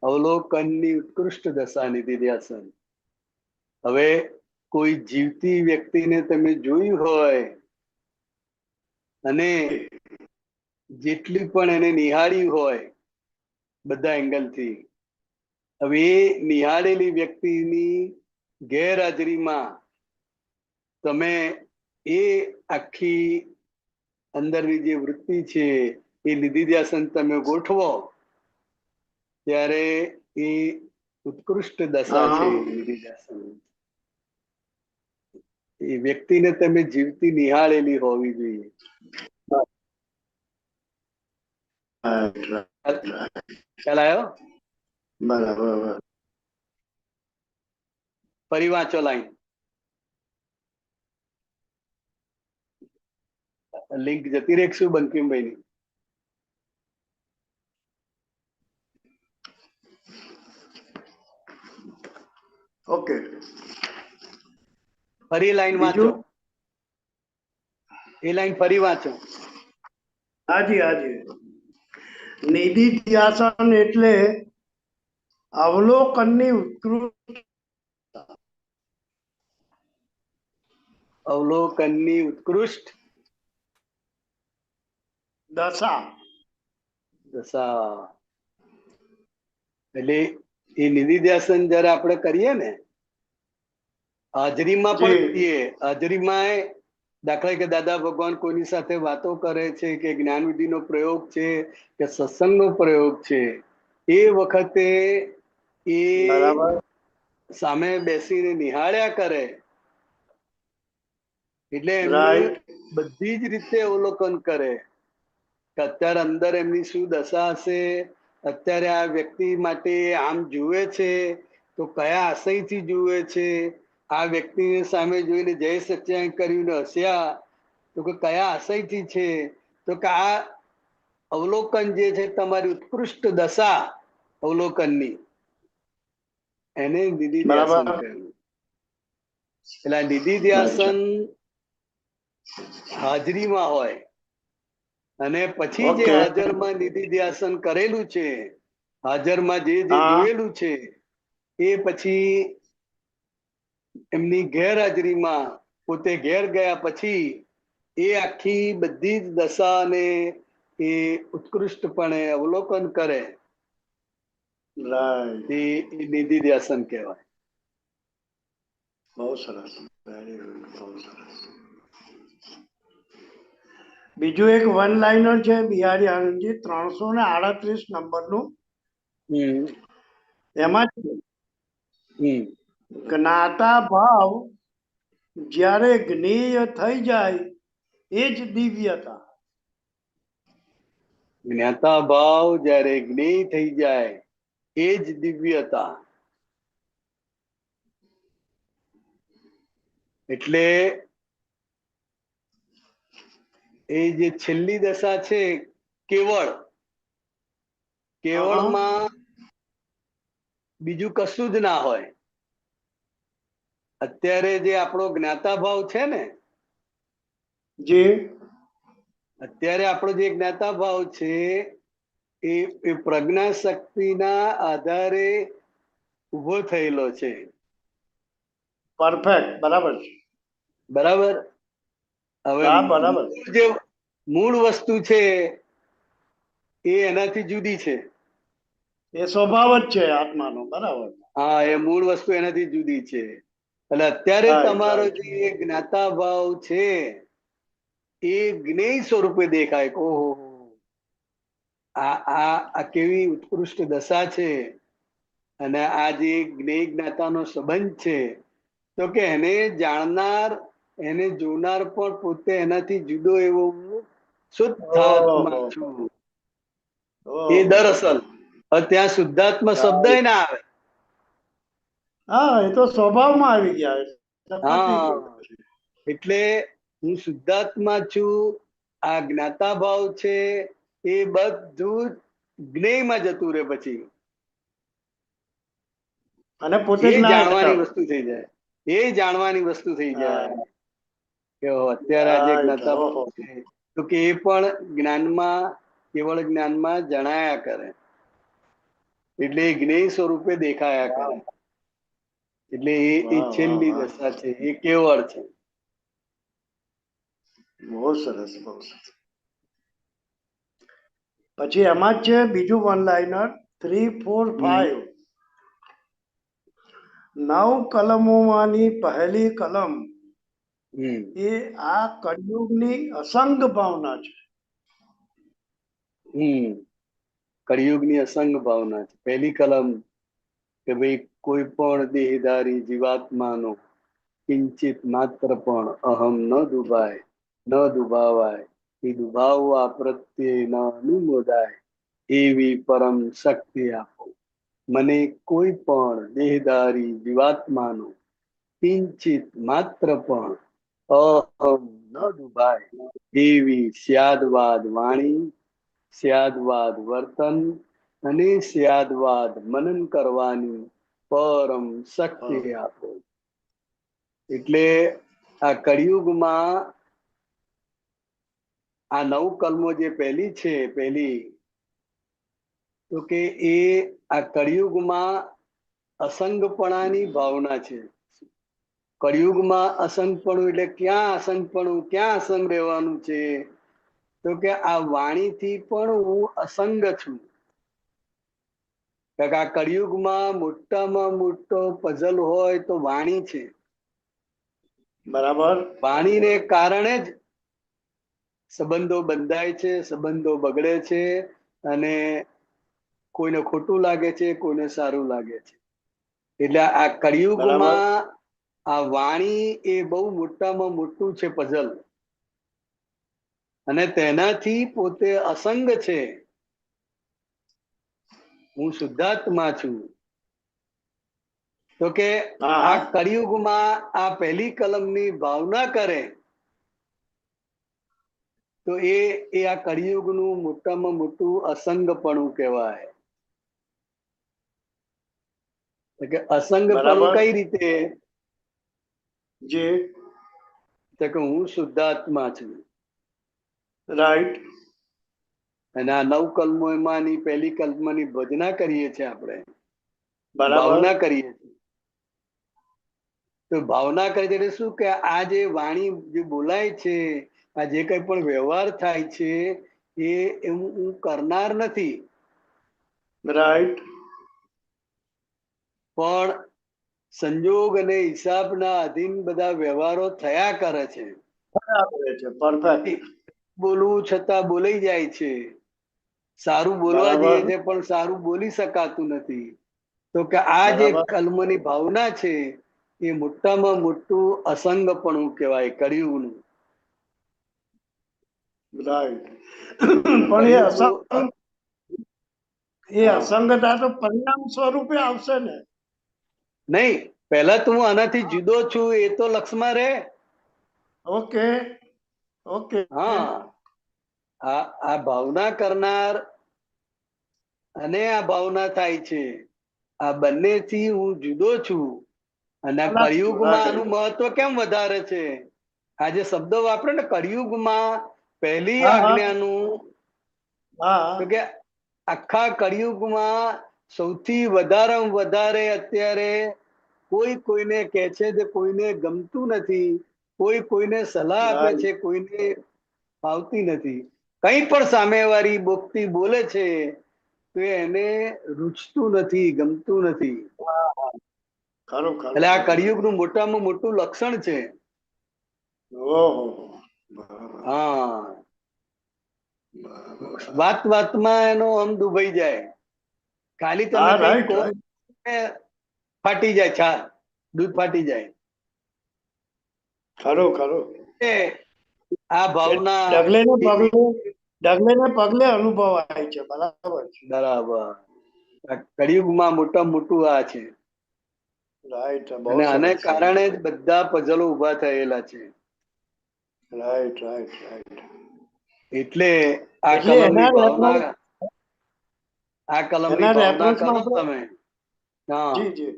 અવલોકનની ઉત્કૃષ્ટ દશા નિધિ ધ્યાસન. હવે કોઈ જીવતી વ્યક્તિને તમે જોયું હોય અને જેટલી પણ એને નિહાળી હોય બધા એંગલથી, હવે એ નિહાળેલી વ્યક્તિની ગેરહાજરીમાં તમે એ આખી અંદરની જે વૃત્તિ છે એ નિધિ ધ્યાસન તમે ગોઠવો ત્યારે એ ઉત્કૃષ્ટ દશા છે. હા. નિધિ ધ્યાસન એ વ્યક્તિને તમે જીવતી નિહાળેલી હોવી જોઈએ. ખ્યાલ આવ્યો? બરાબર. ફરી વાંચો લાઈન. લિંક જતી રહેશું બંકિમભાઈ ની. ઓકે, ફરી લાઈન વાંચો, બીજું? એ લાઈન ફરી વાંચો. હાજી હાજી. નિધિધ્યાસન એટલે અવલોકનની ઉત્કૃષ્ટ અવલોકનની ઉત્કૃષ્ટ દશા. દશા. એટલે એ નિધિધ્યાસન જયારે આપણે કરીએ ને, હાજરીમાં પણ જી. કરીએ. હાજરીમાં દાખલા કે દાદા ભગવાન કોઈની સાથે વાતો કરે છે, કે જ્ઞાનવિધિનો પ્રયોગ છે, કે સત્સંગનો પ્રયોગ છે, એ વખતે એ બરાબર. સામે બેસીને નિહાળ્યા કરે, એટલે એમનું રાઈટ. બધી જ રીતે અવલોકન કરે કે અત્યારે અંદર એમની શું દશા હશે, અત્યારે આ વ્યક્તિ માટે આમ જુએ છે તો કયા આશયથી જુએ છે, આ વ્યક્તિને સામે જોઈને જય સચ્ચાઈ કરીને હસ્યા તો કે કયા આશયથી છે, તો કે આ અવલોકન જે છે તમારી ઉત્કૃષ્ટ દશા અવલોકનની, એને નિધિધ્યાસન બરાબર. કહ્યું. એટલે નિધિધ્યાસન હાજરીમાં હોય, અને પછી જે ઓકે. હાજરમાં નિધિધ્યાસન કરેલું છે, હાજરમાં જે જે હા. જોયેલું છે, એ પછી એમની ગેરહાજરીમાં પોતે ઘેર ગયા પછી એ આખી બધી જ દશાને એ ઉત્કૃષ્ટપણે અવલોકન કરે, રાઈટ. એ નિધિધ્યાસન કહેવાય. બહુ સરસ. Very good. બહુ સરસ. બીજું એક વન લાઇનર છે બિહારી આનંદજી 338 નંબરનું. હમ એમાં હમ જ્ઞાતા ભાવ જ્યારે જ્ઞેય થઈ જાય એ જ દિવ્યતા. જ્ઞાતા ભાવ જ્યારે જ્ઞેય થઈ જાય એ જ દિવ્યતા. એટલે એ જે છેલ્લી દશા છે કેવળમાં બીજું કશું જ ના હોય. અત્યારે જે આપણો જ્ઞાતા ભાવ છે ને, જે અત્યારે આપણો જે જ્ઞાતા ભાવ છે એ પ્રજ્ઞા શક્તિના આધારે ઉભો થયેલો છે. પરફેક્ટ. બરાબર છે. બરાબર. હવે હા, બરાબર. જે મૂળ વસ્તુ છે એ એનાથી જુદી છે. એ સ્વભાવ જ છે આત્માનો. બરાબર. હા, એ મૂળ વસ્તુ એનાથી જુદી છે. એટલે અત્યારે Right, તમારો right. જે જ્ઞાતા ભાવ છે એ જ્ઞેય સ્વરૂપે દેખાય. ઓહો, આ કેવી ઉત્કૃષ્ટ દશા છે, અને આ જે જ્ઞેય જ્ઞાતાનો સંબંધ છે, તો કે એને જાણનાર, એને જોનાર પણ પોતે એનાથી જુદો એવો શુદ્ધ આત્મા છું. એ દરઅસલ ત્યાં શુદ્ધાત્મા શબ્દ ના આવે. હા, એ તો સ્વભાવમાં આવી ગયા. હા, એટલે હું શુદ્ધાત્મા છું. આ જ્ઞાતા ભાવ છે એ બધું જ્ઞેયમાં જતું રહે. પછી અને પોતે એ જાણવાની જ્ઞાતા. વસ્તુ થઈ જાય. એ જાણવાની વસ્તુ થઈ જાય કે અત્યારે આ જે જ્ઞાતા ભાવ છે તો કે એ પણ જ્ઞાનમાં, કેવળ જ્ઞાનમાં જણાયા કરે, એટલે એ જ્ઞેય સ્વરૂપે દેખાયા કરે. એટલે એ છેલ્લી દશા છે, એ કેવળ છે. બહુ સરસ. બહુ સરસ. પછી એમાં જ છે બીજું વન લાઇનર 3, 4, 5. 9 કલમોમાંની પહેલી કલમ એ આ કળિયુગની અસંગ ભાવના છે. કળિયુગની અસંગ ભાવના છે. પહેલી કલમ કે ભાઈ કોઈ પણ દેહધારી જીવાત્માનો કિંચિત માત્ર પણ અહમ ન દુભાય, ન દુભાવાય, એ દુભાવવા પ્રત્યે ન અનુમોદાય એવી પરમ શક્તિ આપો. મને કોઈ પણ દેહધારી જીવાત્માનો કિંચિત માત્ર પણ અહમ ન દુભાય એવી સ્યાદવાદ વાણી, સ્યાદવાદ વર્તન અને સ્યાદવાદ મનન કરવાની પરમ શક્તિ આપો. એટલે આ કળિયુગમાં આ 9 કલમો જે પહેલી તો કે એ આ કળિયુગમાં અસંગપણાની ભાવના છે. કળિયુગમાં અસંગપણું એટલે ક્યાં અસંગપણું, ક્યાં અસંગ રહેવાનું છે? તો કે આ વાણીથી પણ હું અસંગ છું. આ કળિયુગમાં મોટામાં મોટો પઝલ હોય તો વાણી છે. બરાબર. વાણીને કારણે જ સંબંધો બંધાય છે, સંબંધો બગડે છે, અને કોઈને ખોટું લાગે છે, કોઈને સારું લાગે છે. એટલે આ કળિયુગમાં આ વાણી એ બહુ મોટામાં મોટું છે પઝલ, અને તેનાથી પોતે અસંગ છે. હું શુદ્ધાત્મા છું. તો કે આ કળિયુગમાં આ પહેલી કલમની ભાવના કરે તો એ આ કળિયુગનું મોટામાં મોટું અસંગપણું કહેવાય. કે અસંગપણું કઈ રીતે? જે તો કે હું શુદ્ધાત્મા છું. રાઈટ. અને આ 9 કલમોમાંની પહેલી કલમની ભજના કરીએ છીએ આપણે, બરાબર. ભાવના કરીએ છીએ. તો ભાવના કરીએ એટલે શું કે આ જે વાણી જે બોલાય છે, આ જે કઈ પણ વ્યવહાર થાય છે એ હું કરનાર નથી. રાઈટ. પણ સંજોગ અને હિસાબના અધીન બધા વ્યવહારો થયા કરે છે. બરાબર છે. પરફેક્ટ. બોલવું છતાં બોલાઈ જાય છે. સારું બોલવા જઈએ છે પણ સારું બોલી શકાતું નથી. તો કે આ જે કલમની ભાવના છે એ મોટામાં મોટું અસંગપણું કહેવાય કળિયુગનું. રાઈટ. પણ એ અસંગતા તો પરિણામ સ્વરૂપે આવશે ને? નહીં, પહેલા તો હું આનાથી જુદો છું એ તો લક્ષમાં રહે. ઓકે. ઓકે. હા, આ ભાવના કરનાર અને આ ભાવના થાય છે, આ બંનેથી હું જુદો છું. અને કળિયુગમાં આનું મહત્વ કેમ વધારે છે? આ જે શબ્દો વાપરે ને કળિયુગમાં પહેલી આજ્ઞાનું, તો કે આખા કળિયુગમાં સૌથી વધારે અત્યારે કોઈ કોઈને કહે છે જે કોઈને ગમતું નથી, કોઈ કોઈને સલાહ આપે છે, કોઈને ફાવતી નથી. કઈ પણ સામેવાળી બોકતી બોલે છે તો એને રૂચતું નથી, ગમતું નથી. એટલે આ કળિયુગનું મોટામાં મોટું લક્ષણ છે. હા, વાતમાં એનો આમ દુભાઈ જાય. ખાલી તમે કઈ કહો ફાટી જાય, છાલ દૂધ ફાટી જાય. આ ભાવના ડગલે ને પગલે અનુભવાય છે. બરાબર. બરાબર. કળિયુગમાં મોટા મોટું આ છે. રાઈટ. અને આને કારણે જ બધા પઝલો ઉભા થયેલા છે. રાઈટ. રાઈટ. રાઈટ. એટલે આ કલમની ભાવના, આ કલમની ભાવના કરો તમે. જી જી.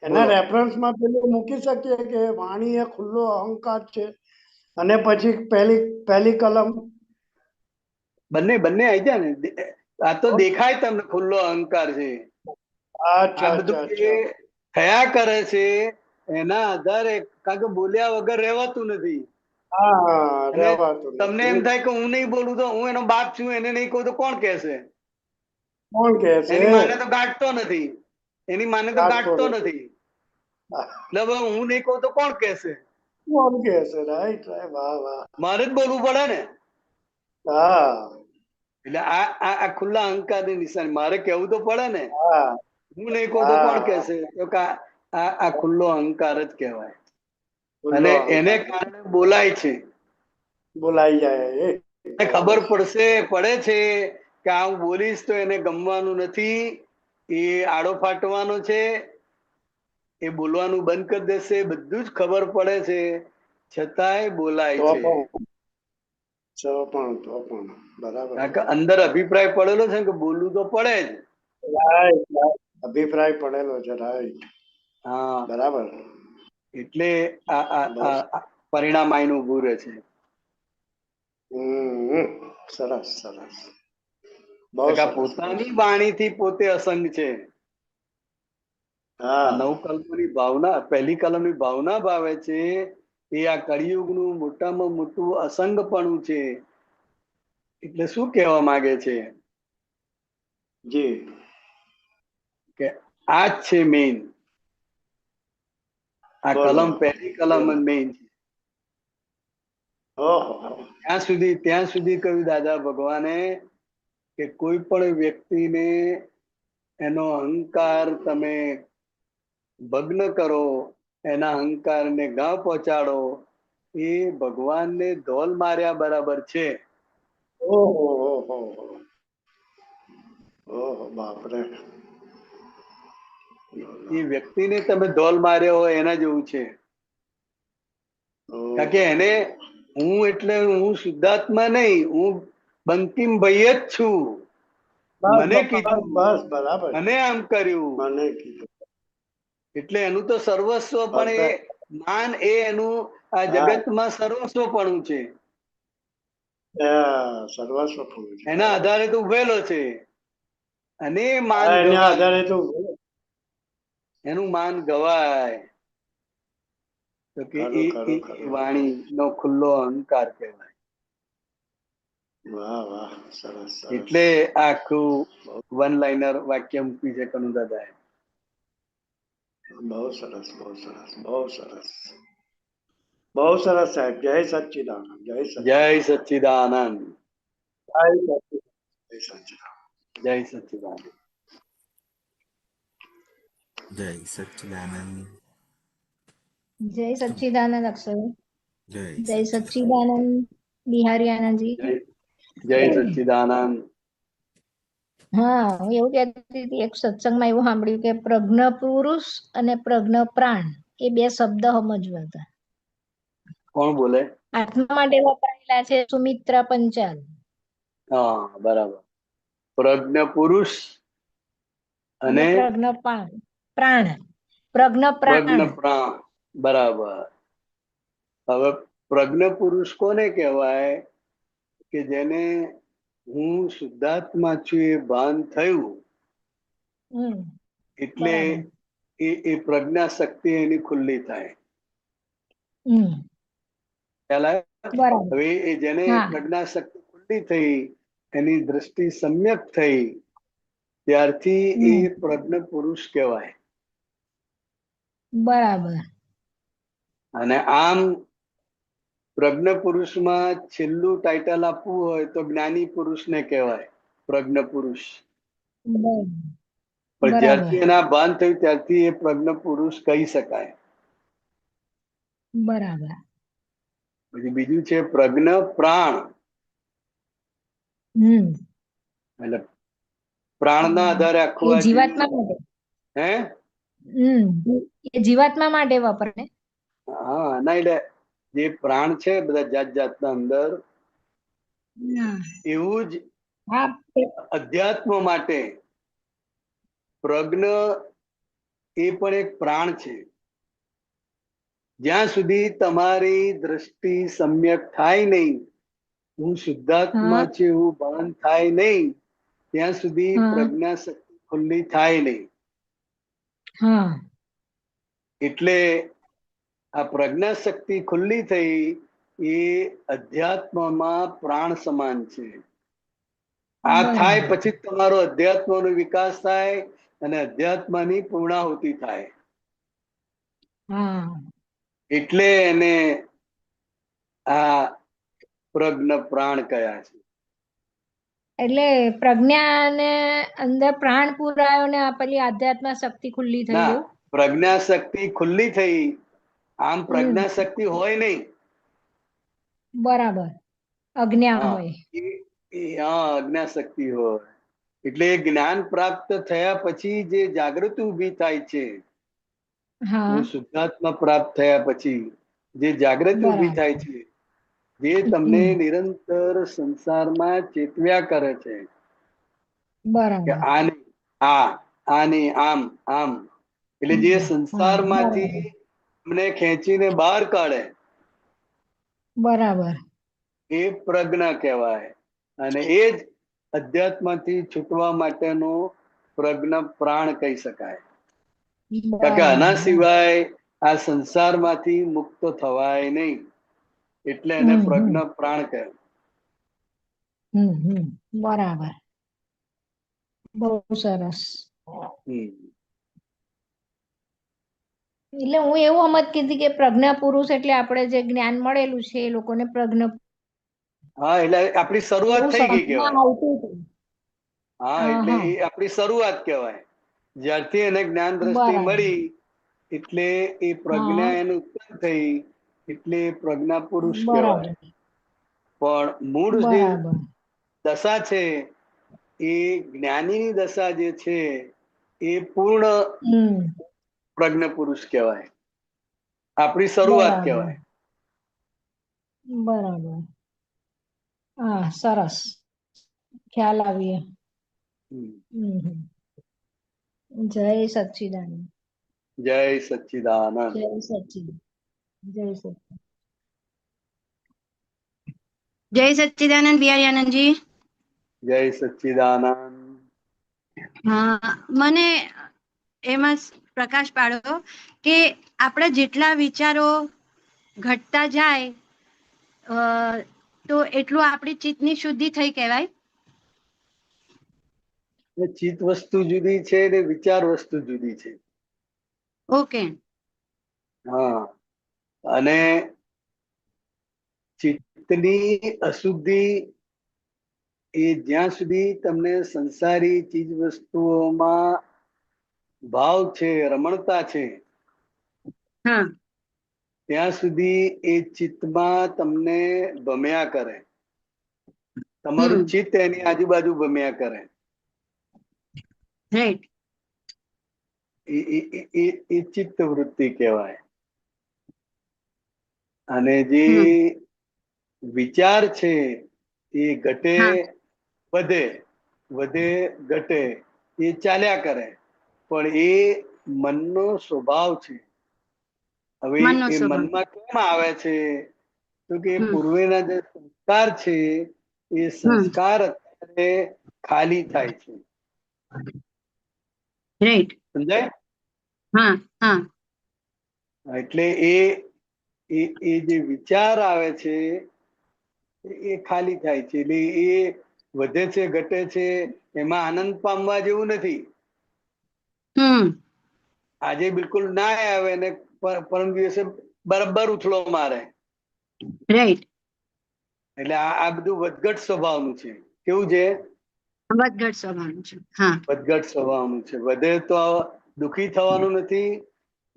એના રેફરન્સમાં પેલું મૂકી શકીએ કે વાણી એ ખુલ્લો અહંકાર છે, અને પછી પહેલી કલમ બંને આવી જાય ને. આ તો દેખાય તમને ખુલ્લો અહંકાર છે. આ બધું જે થયા કરે છે એના આધારે, કારણ કે બોલ્યા વગર રહેવાતું નથી. તમને એમ થાય કે હું નહીં બોલું તો હું એનો બાપ છું, એને નહીં કહું તો કોણ કહેશે? એની માને તો ગાંઠતો નથી. એટલે હું નહીં કહું તો કોણ કહેશે? મારે જ બોલવું પડે ને. એટલે આ ખુલ્લા અહંકારની નિશાની, મારે કેવું તો પડે ને. હું નહીં કહું તો કોણ કહેશે? તો આ ખુલ્લો અહંકાર જ કહેવાય. અને એને કારણે બોલાય છે. બોલાઈ જાય. ખબર પડે છે કે આ હું બોલીશ તો એને ગમવાનું નથી, એ આડો ફાટવાનો છે, એ બોલવાનું બંધ કરી દેશે, બધું જ ખબર પડે છે, છતાંય બોલાય છે. તો પણ બરાબર. કારણ કે અંદર અભિપ્રાય પડેલો છે કે બોલવું તો પડે જ. રાઈટ, અભિપ્રાય પડેલો છે. રાઈટ, હા, બરાબર. એટલે આ આ બસ. આ પરિણામ આઈને ઉભું રહે છે. સરસ સરસ, બહુ કારણ કે આ સરસ. પોતાની વાણીથી પોતે અસંગ છે. આ હા, નવકલ્પની ભાવના, પહેલી કલમની ભાવના ભાવે છે એ આ કળિયુગનું મોટામાં મોટું અસંગપણું છે. એટલે શું કહેવા માંગે છે જી. કે આ જ છે મેઇન. આ બોલો. કલમ, પહેલી કલમ જ મેઇન છે. ઓહો. ત્યાં સુધી કહ્યું દાદા ભગવાને કે કોઈ પણ વ્યક્તિને એનો અહંકાર તમે ભગ્ન કરો, એના અહંકારને ગાં પહોંચાડો, એ ભગવાનને ધોલ માર્યા બરાબર છે. ઓહો ઓહો ઓહો, બાપરે. એ વ્યક્તિને તમે ધોલ માર્યો હોય એના જેવું છે. કારણ કે એને હું એટલે હું શુદ્ધાત્મા નહીં, હું બંકિમભાઈ જ છું. મને કીધું, બસ બરાબર. મને આમ કર્યું. મને કીધું. એટલે એનું તો સર્વસ્વ, પણ એ માન એ એનું આ જગતમાં સર્વસ્વપણું છે. સર્વસ્વ પૂરું છે. એના આધારે તો ઉભેલો છે. અને માન એના ગવાય, આધારે તો એનું માન ગવાય તો કે ખરું, ખરું, એ ખરું. વાણીનો ખુલ્લો અહંકાર કહેવાય. વાહ વાહ, સરસ સરસ. એટલે આખું વન લાઇનર વાક્ય મૂક્યું છે કનુ દાદાએ. બહુ સરસ, બહુ સરસ, બહુ સરસ, બહુ સરસ સાહેબ. જય સચ્ચિદાનંદ, જય જય સચ્ચિદાનંદ, સચ્ચિદાનંદ, જય સચ્ચિદાનંદ. જય સચ્ચિદાનંદ. જય સચ્ચિદાનંદ. જય સચ્ચિદાનંદ અક્ષર. જય જય સચ્ચિદાનંદ. સચ્ચિદાનંદ બિહારી આનંદજી. જય સચ્ચિદાનંદ. હા, હું એવું કહેતી હતી, એક સત્સંગમાં એવું સાંભળ્યું કે પ્રજ્ઞ પુરુષ અને પ્રજ્ઞ પ્રાણ એ બે શબ્દ સમજવા હતા. કોણ બોલે? આત્મા માટે વપરાયેલા છે સુમિત્રા પંચાલ. હા, બરાબર. પ્રજ્ઞ પુરુષ અને અને પ્રજ્ઞ પ્રાણ. પ્રજ્ઞ પ્રજ્ઞ પ્રાણ. પ્રાણ. બરાબર. હવે પ્રજ્ઞ પુરુષ કોને કહેવાય? કે જેને હું શુદ્ધાત્મા છું એ ભાન થયું, એટલે બરાબર. એ પ્રજ્ઞા શક્તિ એની ખુલ્લી થાય. બરાબર. હવે એ જેને હા, પ્રજ્ઞા શક્તિ ખુલ્લી થઈ, એની દ્રષ્ટિ સમ્યક થઈ, ત્યારથી એ પ્રજ્ઞ પુરુષ કહેવાય. બરાબર. અને આમ પ્રજ્ઞ પુરુષમાં છેલ્લું ટાઇટલ આપવું હોય તો જ્ઞાની પુરુષને કહેવાય પ્રજ્ઞ પુરુષ. પણ બરાબર. જ્યારથી એના ભાન થયું ત્યારથી એ પ્રજ્ઞ પુરુષ કહી શકાય. બરાબર. પછી બીજું છે પ્રજ્ઞ પ્રાણ. એટલે પ્રાણના આધારે આખું એ આ જીવાત્મા માટે. હે એ જીવાત્મા માટે વાપરે. હા, ના એટલે જે પ્રાણ છે બધા જાત જાતના અંદર, એવું જ અધ્યાત્મ માટે પ્રજ્ઞ એ પણ એક પ્રાણ છે. જ્યાં સુધી તમારી દ્રષ્ટિ સમ્યક થાય નહીં, હું શુદ્ધાત્મા છું એવું ભાન થાય નહીં, ત્યાં સુધી પ્રજ્ઞા શક્તિ ખુલ્લી થાય નહીં. એટલે આ પ્રજ્ઞા શક્તિ ખુલ્લી થઈ એ અધ્યાત્મમાં પ્રાણ સમાન છે. આ થાય પછી તમારો અધ્યાત્મનો વિકાસ થાય અને અધ્યાત્મની પૂર્ણાહુતિ થાય. એટલે એને આ પ્રજ્ઞ પ્રાણ કયા છે. એટલે પ્રજ્ઞાને અંદર પ્રાણ પુરાયો ને પેલી આધ્યાત્મ શક્તિ ખુલ્લી થઈ ના, એવું. પ્રજ્ઞા શક્તિ ખુલ્લી થઈ. આમ પ્રજ્ઞા શક્તિ હોય નહીં. બરાબર. અજ્ઞા હોય. અજ્ઞા શક્તિ હોય. એટલે જ્ઞાન પ્રાપ્ત થયા પછી જે જાગૃતિ ઊભી થાય છે, હું શુદ્ધાત્મા પ્રાપ્ત થયા પછી જે જાગૃતિ ઊભી થાય છે, જે તમને નિરંતર સંસારમાં ચેતવ્યા કરે છે કે બરાબર. આને આને આમ આમ, એટલે જે સંસારમાંથી તમને ખેંચીને બહાર કાઢે બરાબર. એ પ્રજ્ઞા કહેવાય. અને એ જ અધ્યાત્મથી છૂટવા માટેનો પ્રજ્ઞ પ્રાણ કહી શકાય. કારણ કે આના સિવાય આ સંસારમાંથી મુક્ત થવાય નહીં, એટલે એને પ્રજ્ઞ પ્રાણ કહેવાય. બરાબર. બહુ સરસ. એટલે હું એવું સમજતી હતી કે પ્રજ્ઞા પુરુષ એટલે આપણે જે જ્ઞાન મળેલું છે એ લોકોને પ્રજ્ઞા. હા, એટલે આપણી શરૂઆત થઈ ગઈ કહેવાય. હા, એટલે એ આપણી શરૂઆત કહેવાય. જ્યારથી એને જ્ઞાન દ્રષ્ટિ મળી એટલે એ પ્રજ્ઞા એનું ઉત્પન્ન થઈ, એટલે પ્રજ્ઞા પુરુષ કહેવાય. પણ મૂળ જે દશા છે એ જ્ઞાનીની દશા જે છે એ પૂર્ણ પ્રજ્ઞ પુરુષ કહેવાય. આપણી શરૂઆત કહેવાય. બરાબર. હા, સરસ ખ્યાલ આવીએ. જય સચ્ચિદાનંદ. જય સચ્ચિદાનંદ. જય સચ્ચિદાનંદ. જય સચ્ચિદાનંદ. જય સચ્ચિદાનંદ બિહારી આનંદજી. જય સચ્ચિદાનંદ. હા, મને એમાં પ્રકાશ પાડો કે આપણા જેટલા વિચારો ઘટતા જાય તો એટલું આપણી ચિત્તની શુદ્ધિ થઈ કહેવાય. ચિત્ત વસ્તુ જુદી છે ને વિચાર વસ્તુ જુદી છે. ઓકે. હા, અને ચિત્તની અશુદ્ધિ એ જ્યાં સુધી તમને સંસારી ચીજ વસ્તુઓમાં ભાવ છે, રમણતા છે, ત્યાં સુધી એ ચિત્તમાં તમને ભમ્યા કરે. તમારું ચિત્ત એની આજુબાજુ ભમ્યા કરે. એ ચિત્ત વૃત્તિ કહેવાય. અને જે વિચાર છે એ ઘટે વધે, વધે ઘટે, એ ચાલ્યા કરે. પણ એ મનનો સ્વભાવ છે. હવે એ મનમાં કેમ આવે છે તો કે પૂર્વેના જે સંસ્કાર છે એ સંસ્કાર અત્યારે ખાલી થાય છે. સમજાય? એટલે એ જે વિચાર આવે છે એ ખાલી થાય છે. એટલે એ વધે છે, ઘટે છે, એમાં આનંદ પામવા જેવું નથી. આજે બિલકુલ ના આવે ને પરમ દિવસે બરાબર ઉથલો મારે. એટલે આ બધું વધઘટ સ્વભાવનું છે. કેવું છે? વધઘટ સ્વભાવનું છે. વધઘટ સ્વભાવનું છે. વધે તો દુખી થવાનું નથી,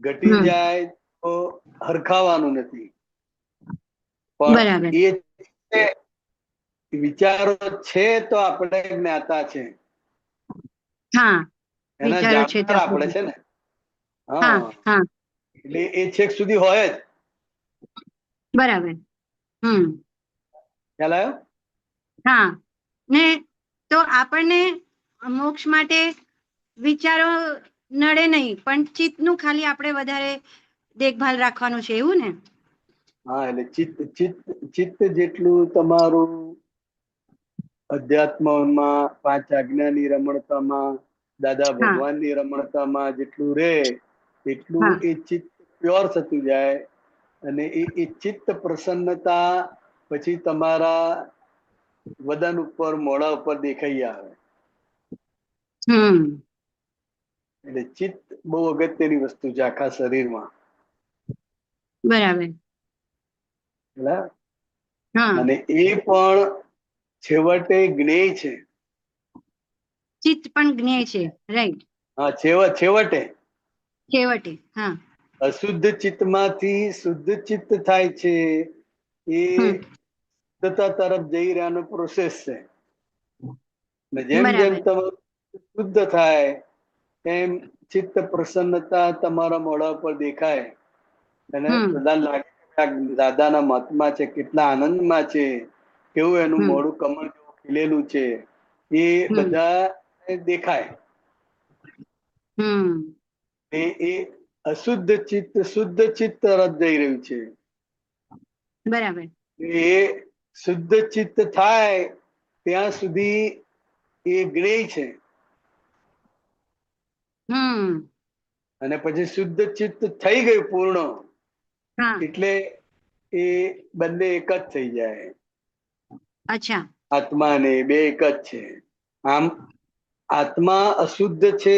ઘટી જાય તો હરખાવાનું નથી. પણ એ વિચારો છે તો આપણે જ્ઞાતા છે. એના જાણકાર આપણે છે ને. હા, એટલે એ છેક સુધી હોય જ. બરાબર. ખ્યાલ આવ્યો? હા, ને તો આપણને મોક્ષ માટે વિચારો નડે નહીં, પણ ચિત્તનું ખાલી આપણે વધારે દેખભાલ રાખવાનું છે, એવું ને? હા, એટલે ચિત્ત જેટલું તમારું અધ્યાત્મમાં, પાંચ આજ્ઞાની રમણતામાં, દાદા ભગવાનની રમણતામાં જેટલું રે એટલું એ ચિત્ત પ્યોર થતું જાય. અને એ ચિત્ત પ્રસન્નતા પછી તમારા વદન ઉપર, મોઢા ઉપર દેખાઈ આવે. એટલે ચિત્ત બહુ અગત્યની વસ્તુ છે આખા શરીરમાં. બરાબર. અને એ પણ છેવટે જ્ઞેય છે. ચિત્ત પણ જ્ઞેય છે. રાઈટ. હા, છેવટે. હા. અશુદ્ધ ચિત્તમાંથી શુદ્ધ ચિત્ત થાય છે. એ શુદ્ધતા તરફ જઈ રહ્યાનો પ્રોસેસ છે. જેમ જેમ તમારું શુદ્ધ થાય એમ ચિત્ત પ્રસન્નતા તમારા મોઢા પર દેખાય અને બધા લાગે આ દાદાના મતમાં છે, કેટલા આનંદમાં છે, કેવું એનું હમ. મોઢું કમળ જેવું ખીલેલું છે, એ હમ. બધા દેખાય. હમ. એ અશુદ્ધ ચિત્ત શુદ્ધ ચિત્ત તરફ જઈ રહ્યું છે. બરાબર. એ શુદ્ધ ચિત્ત થાય ત્યાં સુધી એ જ્ઞેય છે, હમ. અને પછી શુદ્ધ ચિત્ત થઈ ગયું પૂર્ણ હા. એટલે એ બંને એક જ થઈ જાય. અચ્છા. આત્મા ને બે એક જ છે. આમ આત્મા અશુદ્ધ છે,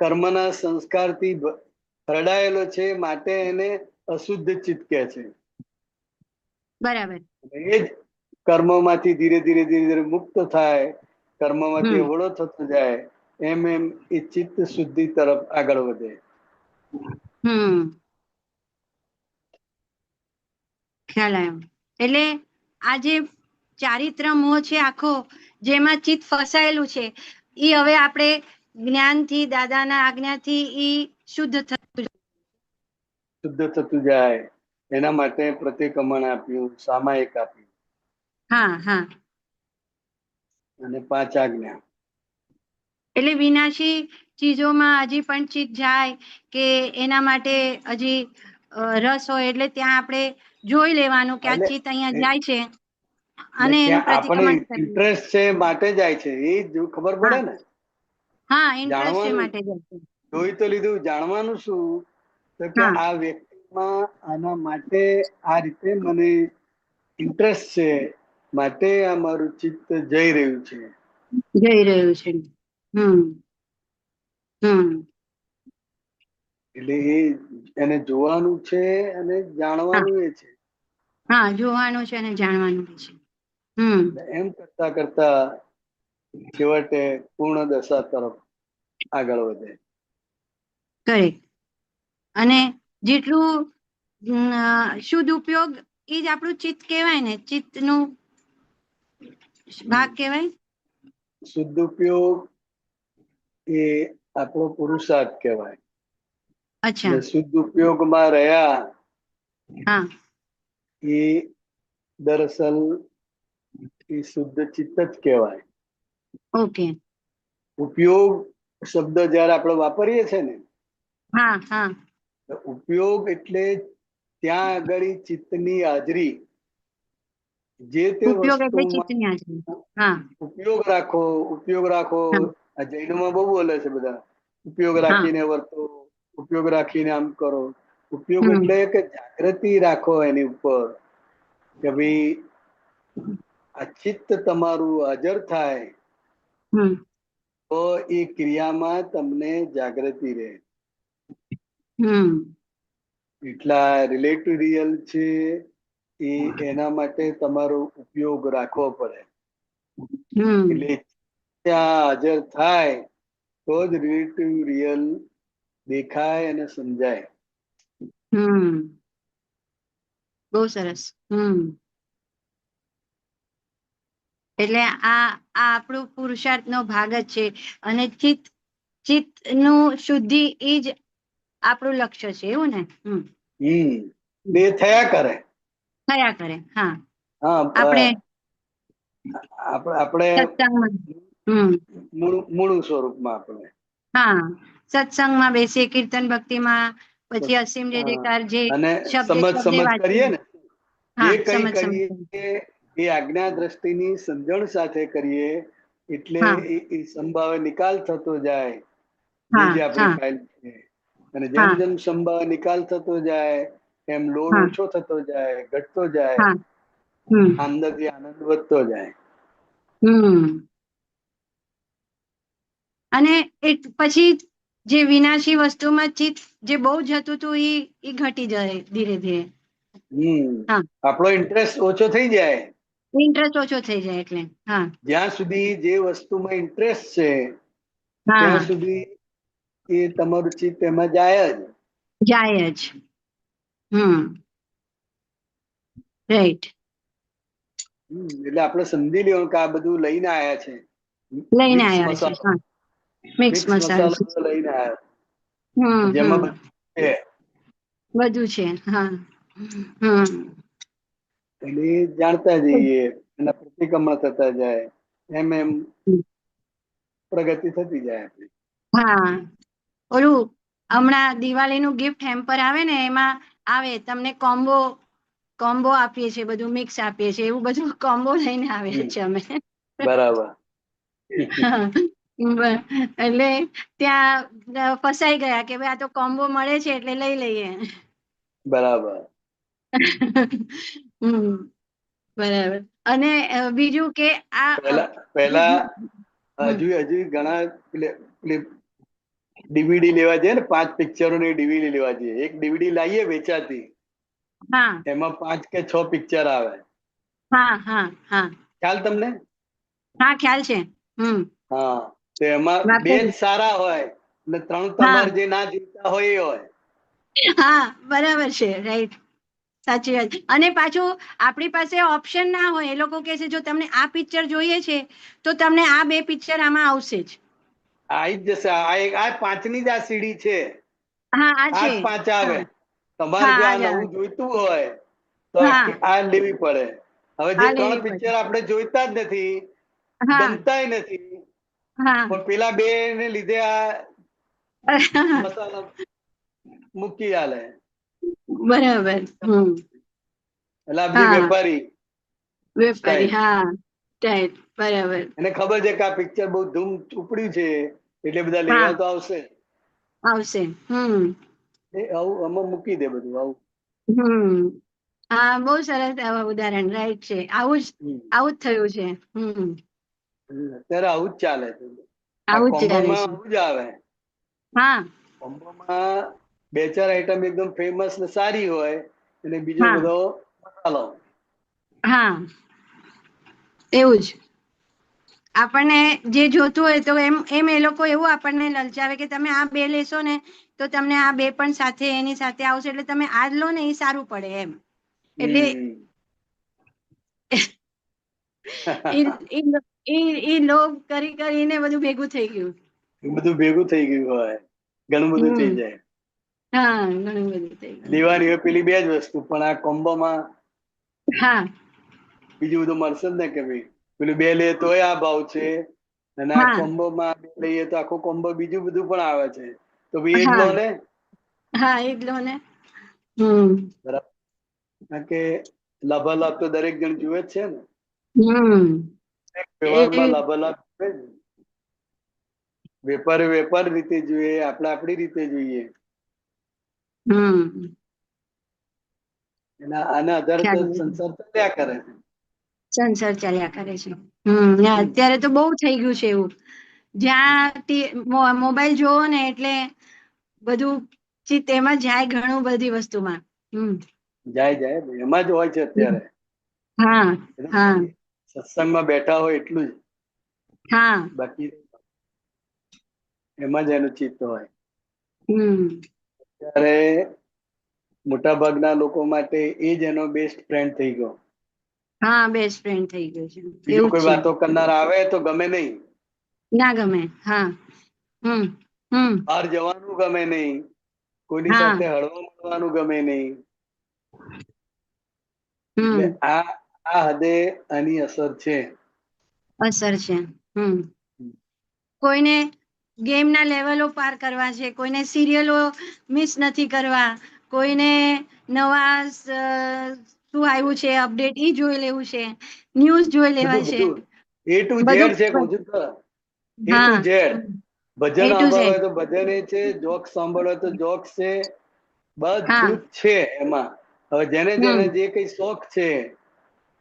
કર્મના સંસ્કારથી હરડાયેલો છે, માટે એને અશુદ્ધ ચિત્ત કહે છે. બરાબર. એ જ કર્મોમાંથી ધીરે ધીરે ધીરે ધીરે મુક્ત થાય, કર્મમાંથી હમ. અવળો થતો જાય, એમ એમ એ ચિત્ત શુદ્ધિ તરફ આગળ વધે. હમ. ખ્યાલ આવ્યો. એટલે આ જે ચારિત્ર મોહ છે આખો, જેમાં ચિત્ત ફસાયેલું છે, એ હવે આપણે જ્ઞાનથી, દાદાના આજ્ઞાથી ઈ શુદ્ધ થતું શુદ્ધ થતું જાય. એના માટે પ્રતિક્રમણ આપ્યું, સામાયિક આપ્યું, હા. હા. અને 5 આજ્ઞા. એટલે વિનાશી ચીજોમાં હજી પણ ચિત્ત જાય કે એના માટે હજી રસ હોય એટલે ત્યાં આપણે જોઈ લેવાનું કે આ એટલે ચિત્ત અહીંયા જાય છે ને અને એનું ત્યાં આપણે પ્રતિક્રમણ કરવું. ઇન્ટરેસ્ટ છે માટે જાય છે, એ જો ખબર પડે હા. ને. હા, ઇન્ટરેસ્ટ જાણવાનું માટે જાય છે. જોઈ તો લીધું, જાણવાનું શું? તો કે હા. આ વ્યક્તિમાં આના માટે આ રીતે મને ઇન્ટરેસ્ટ છે, માટે આ મારું ચિત્ત જઈ રહ્યું છે. જઈ રહ્યું છે. હમ. હમ. એટલે એને જોવાનું છે અને હા. જાણવાનું એ છે. હા, જોવાનું છે અને જાણવાનું બી છે. હમ. એમ કરતા કરતા છેવટે પૂર્ણ દશા તરફ આગળ વધે. કરેક્ટ. અને જેટલું શુદ્ધ ઉપયોગ એ જ આપણું ચિત્ત કહેવાય ને, ચિત્તનું ભાગ કહેવાય. શુદ્ધ ઉપયોગ એ આપણો પુરુષાર્થ કહેવાય. અચ્છા. ને શુદ્ધ ઉપયોગમાં રહ્યા હા. એ દરઅસલ એ શુદ્ધ ચિત્ત જ કહેવાય. ઓકે. ઉપયોગ શબ્દ જયારે આપણે વાપરીએ છીએ ને, હા. હા. તો ઉપયોગ એટલે ત્યાં આગળ ચિત્તની હાજરી, જે તે ઉપયોગ એટલે વસ્તુમાં ચિત્તની હાજરી. હા. ઉપયોગ રાખો, ઉપયોગ રાખો. હા. આ જૈનમાં બહુ બોલે છે બધા, ઉપયોગ હા. રાખીને વર્તો, ઉપયોગ રાખીને આમ કરો. ઉપયોગ હમ. એટલે કે જાગૃતિ રાખો એની ઉપર, કે ભાઈ આ ચિત્ત તમારું હાજર થાય હમ. તો એ ક્રિયામાં તમને જાગૃતિ રહે. હમ. એટલા રિલેટિવ રિયલ છે એ, એના માટે તમારો ઉપયોગ રાખવો પડે. હમ. એટલે ત્યાં હાજર થાય તો જ રિલેટિવ રિયલ દેખાય અને સમજાય. હમ. બહુ સરસ. હમ. એટલે આ આપણું પુરુષાર્થનો ભાગ જ છે, અને ચિત્તનું શુદ્ધિ એ જ આપણું લક્ષ્ય છે, એવું ને? એ થયા કરે. થયા કરે. હા. હા, આપણે આપણે સત્સંગમાં. હમ. મૂળ સ્વરૂપમાં આપણે. હા, સત્સંગમાં બેસીએ, કીર્તન ભક્તિમાં, પછી અસીમ જય જયકાર, જે અને શબ્દે શબ્દે સમજ કરીએ વાંચીએ. ને, હા, જે કઈ સમજ. કરીએ એ આજ્ઞા દ્રષ્ટિની સમજણ સાથે કરીએ, એટલે હા. એ સંભાવે નિકાલ થતો જાય. હા. જે આપણી હા. ફાઇલ છે, અને જેમ હા. જેમ સંભાવ નિકાલ થતો જાય એમ લોડ હા. ઓછો થતો જાય, ઘટતો જાય, હા. હમ. અંદરથી આનંદ વધતો જાય. હમ. અને પછી જે વિનાશી વસ્તુમાં ચિત્ત જે બહુ જતું હતું એ ઘટી જાય ધીરે ધીરે. હા. આપણો ઇન્ટરેસ્ટ ઓછો થઈ જાય. ઇન્ટરેસ્ટ ઓછો થઈ જાય એટલે. હા. જ્યાં સુધી જે વસ્તુમાં ઇન્ટરેસ્ટ છે હા. ત્યાં સુધી એ તમારું ચિત્ત એમાં જાય જ. જાય જ. રાઈટ. એટલે આપણે સમજી લેવાનું કે આ બધું લઈને આયા છે. લઈને મિક્સ આવ્યા છે. મસાલો, હા, મિક્સ મિક્સ મસાલો. મસાલો લઈને આવ્યા, હમ. જેમાં બધું છે. બધું છે. હા. એટલે એ જાણતા જઈએ, એના પ્રતિક્રમણ થતા જાય, એમ એમ પ્રગતિ થતી જાય આપણી. હા, ઓલું હમણાં દિવાળીનું ગિફ્ટ હેમ્પર આવે ને, એમાં આવે તમને કોમ્બો આપીએ છીએ, બધું મિક્સ આપીએ છીએ, એવું બધું કોમ્બો લઈને આવ્યા છે અમે. બરાબર. એટલે ત્યાં ફસાઈ ગયા કે ભાઈ આ તો કોમ્બો મળે છે એટલે લઈ લઈએ. બરાબર. બરાબર. અને બીજું કે આ પહેલા હજુ ઘણા ડીવીડી લેવા જઈએ ને, 5 પિક્ચરોની ડીવીડી લેવા જઈએ. એક ડીવીડી લાવીએ વેચાતી, હા એમાં 5 કે 6 પિક્ચર આવે. હા હા હા ખ્યાલ તમને? હા ખ્યાલ છે. હા, તો એમાં 2 જ સારા હોય ને 3 તમારે જે ના જોઈતા હોય એ હોય. હા બરાબર છે, રાઈટ, સાચી વાત. અને પાછું આપણી પાસે ઓપ્શન ના હોય, એ લોકો કહે છે જો તમને આ પિક્ચર જોઈએ છે તો તમને આ 2 પિક્ચર આમાં આવશે જ. આવી જ જશે. આ 5ની જ આ સીડી છે. હા આ છે. આ 5 આવે. તમારે જો આ નવું જોઈતું હોય તો આ લેવી પડે. હવે જે 3 પિક્ચર આપણે જોઈતા જ નથી, ગમતાય નથી, પણ પેલા 2 ને લીધે આ મસાલા મૂકી આલે. બરાબર. એટલે આ જે વેપારી, હા રાઈટ, બરાબર. એને ખબર છે કે આ પિક્ચર બહુ ધૂમ ઉપડ્યું છે એટલે બધા લેવા તો આવશે. આવું આમાં મૂકી દે બધું આવું. હા, બહુ સરસ ઉદાહરણ, રાઈટ છે. આવું જ થયું છે. અત્યારે આવું જ ચાલે છે. આ આવું જ ચાલે કોમ્બોમાં છે. આવું જ આવે. હા, કોમ્બોમાં 2-4 આઈટમ એકદમ ફેમસ ને સારી હોય અને બીજો બધો મસાલો. હા, એવું જ. આપણને જે જોતું હોય તો એમ એ લોકો એવું આપણને લલચાવે કે તમે આ 2 લેશો ને તો તમને આ 2 પણ સાથે એની સાથે આવશે, એટલે તમે આ જ લો ને એ સારું પડે એમ. એટલે એ લોભ કરીને બધું ભેગું થઈ ગયું. બધું ભેગું થઈ ગયું હોય, ઘણું બધું થઈ જાય. હા, ઘણું બધું થઈ ગયું. લેવાની હોય પેલી 2 જ વસ્તુ, પણ આ કોમ્બોમાં બીજું બધું મળશે જ ને, કે ભાઈ પેલું 2 લે તોય આ ભાવ છે, અને આ કોમ્બોમાં લઈએ તો આખો કોમ્બો બીજું બધું પણ આવે છે, તો ભાઈ એ જ લો ને. હા, એ જ લો ને. બરાબર. કારણ કે લાભાલાભ તો દરેક જણ જુએ જ છે ને. વ્યવહારમાં લાભાલાભ જુએ જ. વેપાર રીતે જોઈએ, આપણે આપણી રીતે જોઈએ. આના આધારે તો સંસાર ચાલ્યા કરે છે. સંસાર ચાલ્યા કરે છે. અત્યારે તો બહુ થઈ ગયું છે એવું. જ્યાં મોબાઈલ જોવો ને એટલે બધું તેમાં જાય, ઘણું બધી વસ્તુમાં. જાય એમાં જ હોય છે અત્યારે. સત્સંગમાં બેઠા હોય એટલું જ. બાકી એમાં જ એનું ચિત્ત હોય. ત્યારે મોટા ભાગના લોકો માટે એ જ એનો બેસ્ટ ફ્રેન્ડ થઈ ગયો. હા, બેસ્ટ ફ્રેન્ડ થઈ ગયો છે. બીજું કોઈ વાતો કરનાર આવે તો ગમે નહીં. ના ગમે. હા. બહાર જવાનું ગમે નહીં, કોઈની સાથે હળવા મળવાનું ગમે નહીં. એટલે આ હદે આની અસર છે. કોઈને ગેમના લેવલો પાર કરવા છે, કોઈને સિરિયલો મિસ નથી કરવા, કોઈને નવા શું આવ્યું છે અપડેટ ઈ જોઈ લેવું છે, ન્યૂઝ જોઈ લેવા છે. A to Z છે. A to Z. ભજન સાંભળવા હોય તો ભજન છે, જોક્સ સાંભળવા હોય તો જોક્સ છે, બધું જ છે એમાં. હવે જેને જે કઈ શોખ છે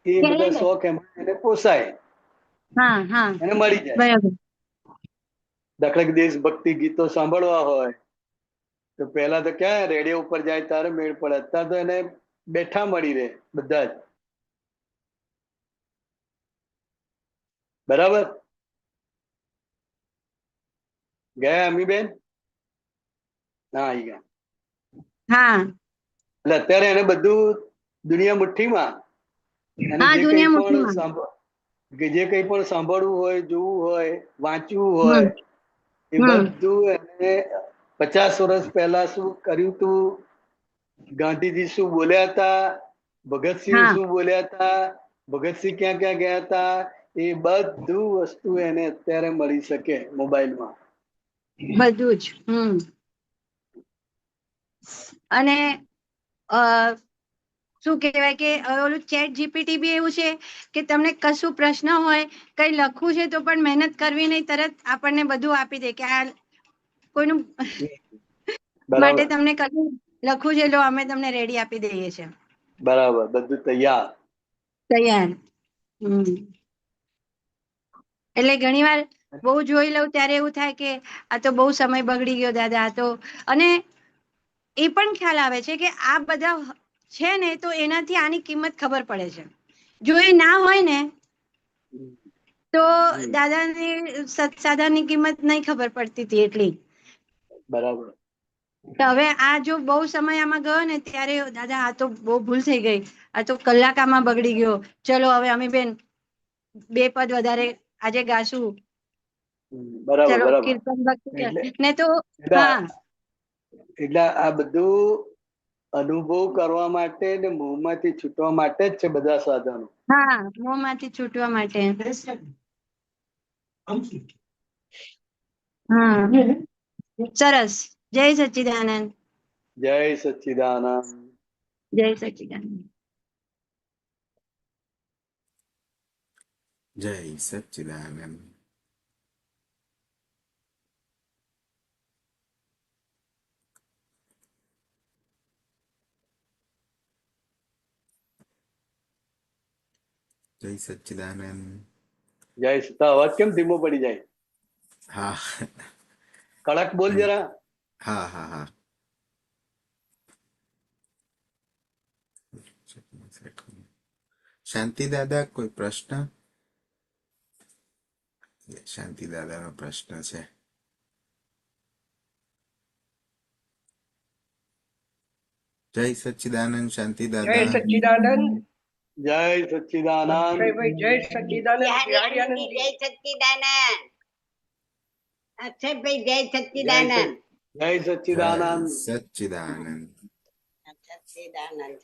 એ બધા શોખ એમાં એને પોસાય, એને મળી જાય. દાખલા કે દેશભક્તિ ગીતો સાંભળવા હોય તો પેલા તો ક્યાં રેડિયો ઉપર જાય તારે મેળ પડે. અત્યારે તો એને બેઠા મળી રહે બધા જ. બરાબર. ગયા અમીબેન? ના આવી ગયા. એટલે અત્યારે એને બધું દુનિયા મુઠ્ઠીમાં. અને જે કઈ પણ સાંભળવું હોય, જોવું હોય, વાંચવું હોય, એ બધું એને 50 વર્ષ પહેલા શું કર્યું તું ગાંધીજી શું બોલ્યા હતા, ભગતસિંહ હા. શું બોલ્યા હતા, ભગતસિંહ ક્યાં ક્યાં ગયા હતા, એ બધું વસ્તુ એને અત્યારે મળી શકે મોબાઈલમાં. બધું જ. અને શું કહેવાય કે ઓલું ચેટ જીપીટી બી એવું છે કે તમને કશું પ્રશ્ન હોય, કઈ લખવું છે તો પણ મહેનત કરવી નહીં, તરત આપણને બધું આપી દે કે આ કોઈનું માટે બરાબર તમને કશું લખવું છે, લો અમે તમને રેડી આપી દઈએ છીએ, બરાબર, બધું તૈયાર. તૈયાર. એટલે ઘણી વાર બહુ જોઈ લઉં ત્યારે એવું થાય કે આ તો બહુ સમય બગડી ગયો દાદા. આ તો, અને એ પણ ખ્યાલ આવે છે કે આ બધા છે ને તો એનાથી આની કિંમત ખબર પડે છે. જો એ ના હોય ને તો દાદાની સત્સાધાની કિંમત નહીં ખબર પડતી હતી એટલી. બરાબર. તો હવે આ જો બહુ સમય આમાં ગયો ને ત્યારે દાદા આ તો બહુ ભૂલ થઈ ગઈ, આ તો કલાક આમાં બગડી ગયો, ચલો હવે અમી બેન 2 પદ વધારે આજે ગાશું, બરાબર ચલો બરાબર. કીર્તન ભક્તિ એટલે ને તો હા એટલે આ બધું અનુભવ કરવા માટે ને મોહમાંથી છૂટવા માટે જ છે બધા સાધનો. હા, મોંમાંથી છૂટવા માટે. હા, સરસ. જય સચ્ચિદાનંદ. જય સચ્ચિદાનંદ. જય સચ્ચિદાનંદ. જય સચ્ચિદાનંદ. જય સચ્ચિદાનંદ. જય સતા. અવાજ કેમ ધીમો પડી જાય? હા કડક બોલ જરા. હા હા હા. શાંતિ દાદા, કોઈ પ્રશ્ન? શાંતિ દાદાનો પ્રશ્ન છે. જય સચ્ચિદાનંદ. શાંતિ જય દાદા. સચ્ચિદાનંદ. જય સચ્ચિદાનંદ. અક્ષયભાઈ જય સચ્ચિદાનંદ. બિહારી જય સચ્ચિદાનંદ. અક્ષયભાઈ જય જય સચ્ચિદાનંદ. જય સચ્ચિદાનંદ. સચ્ચિદાનંદ. સચ્ચિદાનંદ.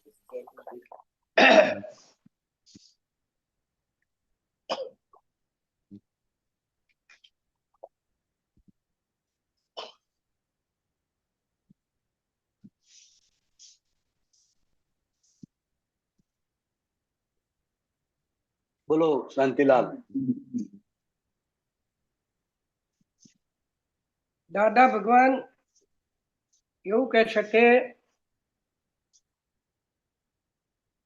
બોલો શાંતિલાલ. દાદા ભગવાન એવું કહે છે કે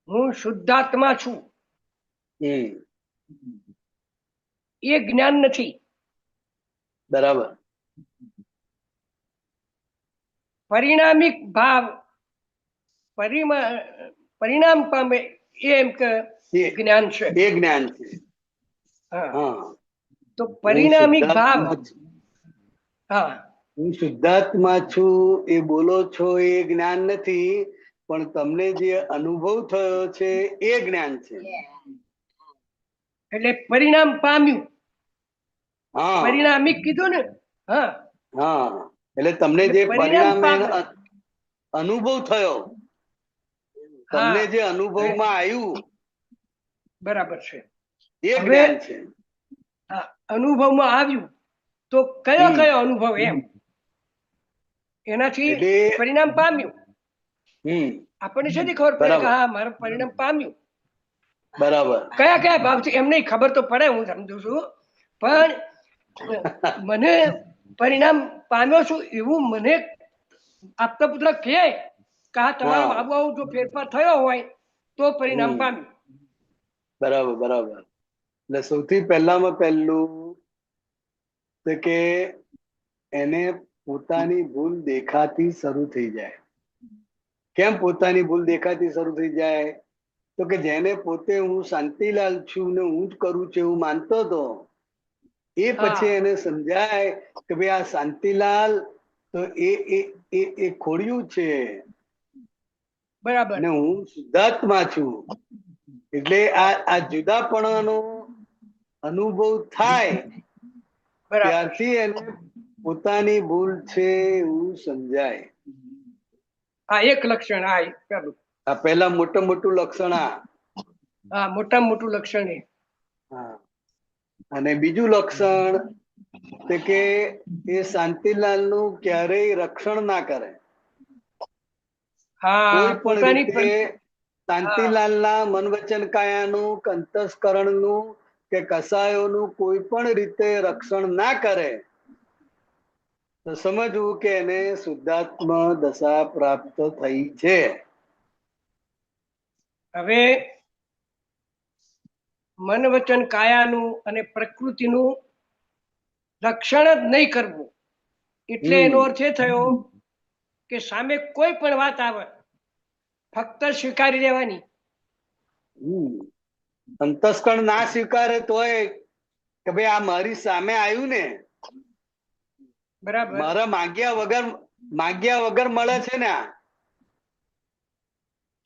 હું શુદ્ધાત્મા છું, એ જ્ઞાન નથી. બરાબર. પરિણામિક ભાવ પરિણામ પામે એમ કે જ્ઞાન છે. એ જ્ઞાન છે. હા, હા. તો હું પરિણામિક ભાવ. શુદ્ધાત્મા છું. હા, હું શુદ્ધાત્મા છું એ બોલો છો એ જ્ઞાન નથી, પણ તમને જે અનુભવ થયો છે એ જ્ઞાન છે. એટલે પરિણામ પામ્યું. હા પરિણામિક કીધું ને. હા હા. એટલે તમને જે પરિણામ પરિણામે પામે. અનુભવ થયો, તમને હા, જે અનુભવમાં આવ્યું બરાબર છે. એ હવે જ્ઞાન છે. હા, અનુભવમાં આવ્યું તો કયો કયો અનુભવ એમ એનાથી એટલે પરિણામ પામ્યું. આપણને શેની ખબર પડે કે બરાબર હા મારું પરિણામ પામ્યું? બરાબર. કયા કયા ભાવથી એમને ખબર તો પડે, હું સમજુ છું, પણ મને પરિણામ પામ્યો છું એવું મને આપતા પુત્ર કહે કે આ તમારા આવું આવું જો ફેરફાર થયો હોય તો પરિણામ પામ્યું. બરાબર બરાબર. એટલે સૌથી પહેલામાં પહેલું તો કે એને પોતાની ભૂલ દેખાતી શરૂ થઈ જાય. કેમ પોતાની ભૂલ દેખાતી શરૂ થઈ જાય? તો કે જેને પોતે હું શાંતિલાલ છું ને હું જ કરું છું એવું માનતો હતો, એ પછી એને સમજાય કે ભાઈ આ શાંતિલાલ તો એ ખોડિયું છે, બરાબર. ને હું શુદ્ધાત્મા છું. એટલે આ જુદાપણાનો અનુભવ થાય ત્યારથી એને પોતાની ભૂલ છે એવું સમજાય. આ એક લક્ષણ, આ એક પેલું. આ પહેલા મોટું મોટું લક્ષણ આ. હા, મોટામાં મોટું લક્ષણ એ. હા. અને બીજું લક્ષણ તે કે એ શાંતિલાલ નું ક્યારેય રક્ષણ ના કરે. હા, કોઈ પણ પોતાની રીતે શાંતિલાલના મન વચન કાયાનું કે અંતસ્કરણનું કે કસાયોનું કોઈ પણ રીતે રક્ષણ ના કરે તો સમજવું કે એને શુદ્ધાત્મા દશા પ્રાપ્ત થઈ છે. હવે મન વચન કાયાનું અને પ્રકૃતિનું રક્ષણ જ નહીં કરવું એટલે એનો અર્થ એ થયો કે સામે કોઈ પણ વાત આવે ફક્ત સ્વીકારી લેવાની. અંતસ્કરણ ના સ્વીકારે તોય કે ભાઈ આ મારી સામે આવ્યું ને, બરાબર, મારા માંગ્યા વગર મળે છે ને, આ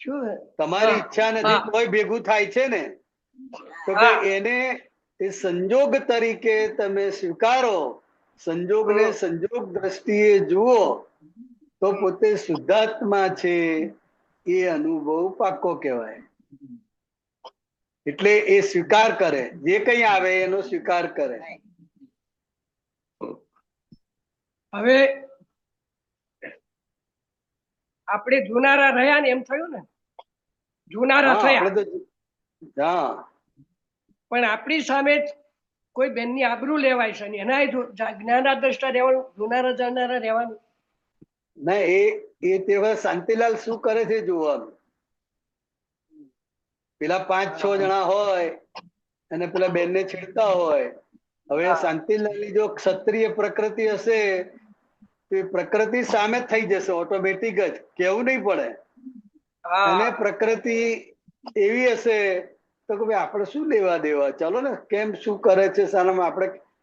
શું તમારી ઈચ્છા નથી તોય ભેગું થાય છે ને, તો કે એને એ સંજોગ તરીકે તમે સ્વીકારો, સંજોગને સંજોગ દ્રષ્ટિએ જુઓ તો પોતે શુદ્ધાત્મા છે એ અનુભવ પાક્કો કહેવાય. એટલે એ સ્વીકાર કરે, જે કઈ આવે એનો સ્વીકાર કરે. હવે આપણે જોનારા રહ્યા ને એમ થયું ને, જોનારા થયા પણ આપણી સામે કોઈ બેનની આબરૂ લેવાય છે ને એના જ્ઞાના દ્રષ્ટા રહેવાનું, જોનારા જાણનારા રહેવાનું. ના એ તેવા શાંતિલાલ શું કરે છે જોવાનું. પેલા 5-6 જણા હોય અને પેલા બેનને છેડતા હોય. હવે શાંતિલાલની જો ક્ષત્રિય પ્રકૃતિ હશે તો એ પ્રકૃતિ સામે જ થઈ જશે ઓટોમેટિક જ, કેવું નહીં પડે. અને પ્રકૃતિ એવી હશે તો કે ભાઈ આપણે શું લેવા દેવા, ચલો ને કેમ શું કરે છે સાનામાં,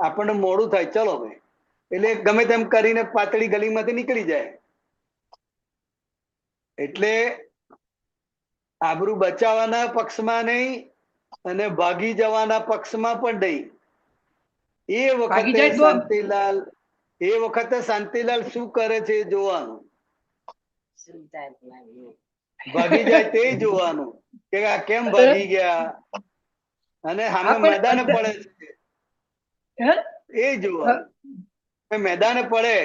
આપણને મોડું થાય ચલો ભાઈ, એટલે ગમે તેમ કરીને પાતળી ગલીમાંથી નીકળી જાય. એટલે આબરૂ બચાવવાના પક્ષમાં નહીં અને ભાગી જવાના પક્ષમાં પણ નહીં. એ વખતે શાંતિલાલ શું કરે છે જોવાનું, ભાગી જાય તે જોવાનું કે આ કેમ ભાગી ગયા અને સામે મેદાને પડે છે એ જોવાનું. મેદાને પડે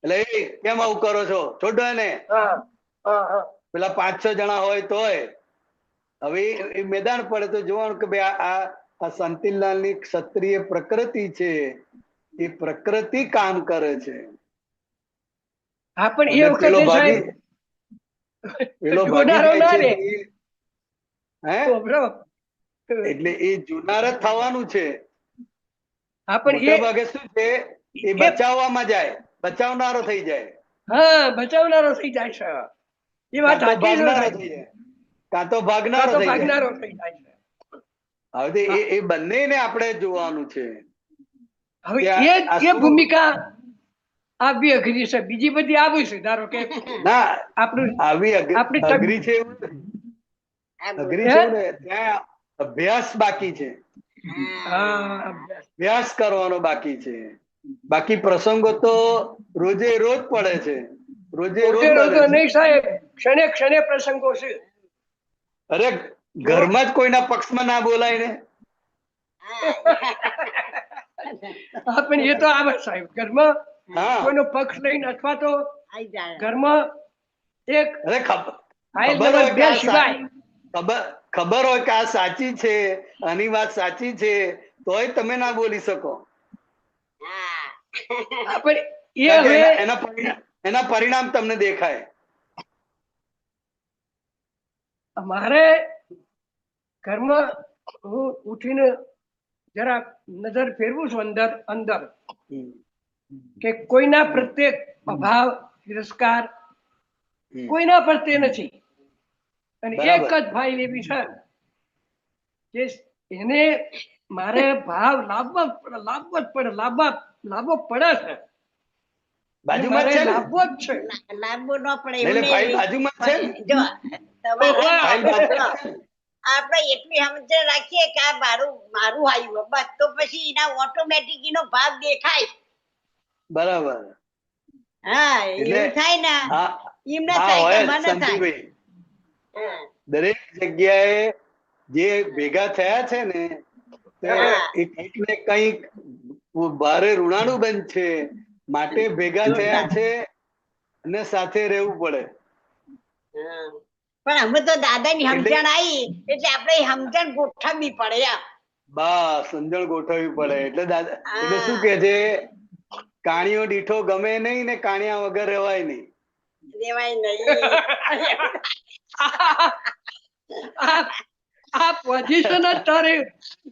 એટલે એ કેમ આવું કરો છો, છોડો એને. પેલા 5-6 જણા હોય તોય હવે એ મેદાન પડે તો જોવાનું કે ભાઈ આ શાંતિલાલની ક્ષત્રિય પ્રકૃતિ છે, એ પ્રકૃતિ કામ કરે છે. પેલો ભાગી જાય છે એટલે એ જોનાર જ થવાનું છે. મોટા ભાગે શું છે એ બચાવવામાં જાય, બચાવનારો થઈ જાય. હા, બચાવનારો થઈ જાય છે. એ વાત કાં તો ભાગનારો થઈ જાય છે. હવે એ બંનેને આપણે જોવાનું છે. હવે એ ભૂમિકા આવી અઘરી છે, બીજી બધી આવી છે. ધારો કે ના આવી અઘરી છે, અઘરી છે ને ત્યાં અભ્યાસ બાકી છે, અભ્યાસ કરવાનો બાકી છે. બાકી પ્રસંગો તો રોજે રોજ પડે છે, રોજે રોજ નહીં સાહેબ, ક્ષણે ક્ષણે પ્રસંગો છે. અરે ઘરમાં જ કોઈના પક્ષમાં ના બોલાય ને. હા, પણ એ તો આવે સાહેબ, ઘરમાં કોઈનો પક્ષ લઈને અથવા તો ઘરમાં એક ખબર હોય કે આ સાચી છે, આની વાત સાચી છે, તોય તમે ના બોલી શકો. એના પરિણામ તમને દેખાય. મારે ઘરમાં હું ઉઠીને જરા નજર ફેરવું છું અંદર કે કોઈના પ્રત્યે અભાવ તિરસ્કાર કોઈના પ્રત્યે નથી. અને એક જ ફાઇલ એવી છે કે એને મારે ભાવ લાવવો જ પડે છે. બાજુમાં છે, લાવવો જ છે. લાંબુ ન પડે બાજુમાં છે. આપણે એટલી સમજ રાખીએ કે આ મારું આવ્યું બસ, તો પછી એના ઓટોમેટિક એનો ભાગ દેખાય. બરાબર. હા, એવું થાય ને. એમને હા થાય હોય કે મને થાય. શાંતિભાઈ, હા. દરેક જગ્યાએ જે ભેગા થયા છે ને તે હા. એ કંઈક ને કંઈક ભારે ઋણાનું બંધ છે માટે ભેગા થયા છે અને સાથે રહેવું પડે. હા. પણ અમે તો દાદાની સમજણ આવી એટલે આપણે એ સમજણ ગોઠવવી પડે એમ. બસ સમજણ ગોઠવવી પડે એટલે દાદા એટલે હા. શું કે છે, કાણિયો દીઠો ગમે નહીં ને કાણિયા વગર રહેવાય નહીં. દેવાય નહીં. આ પોઝિશન જ તારે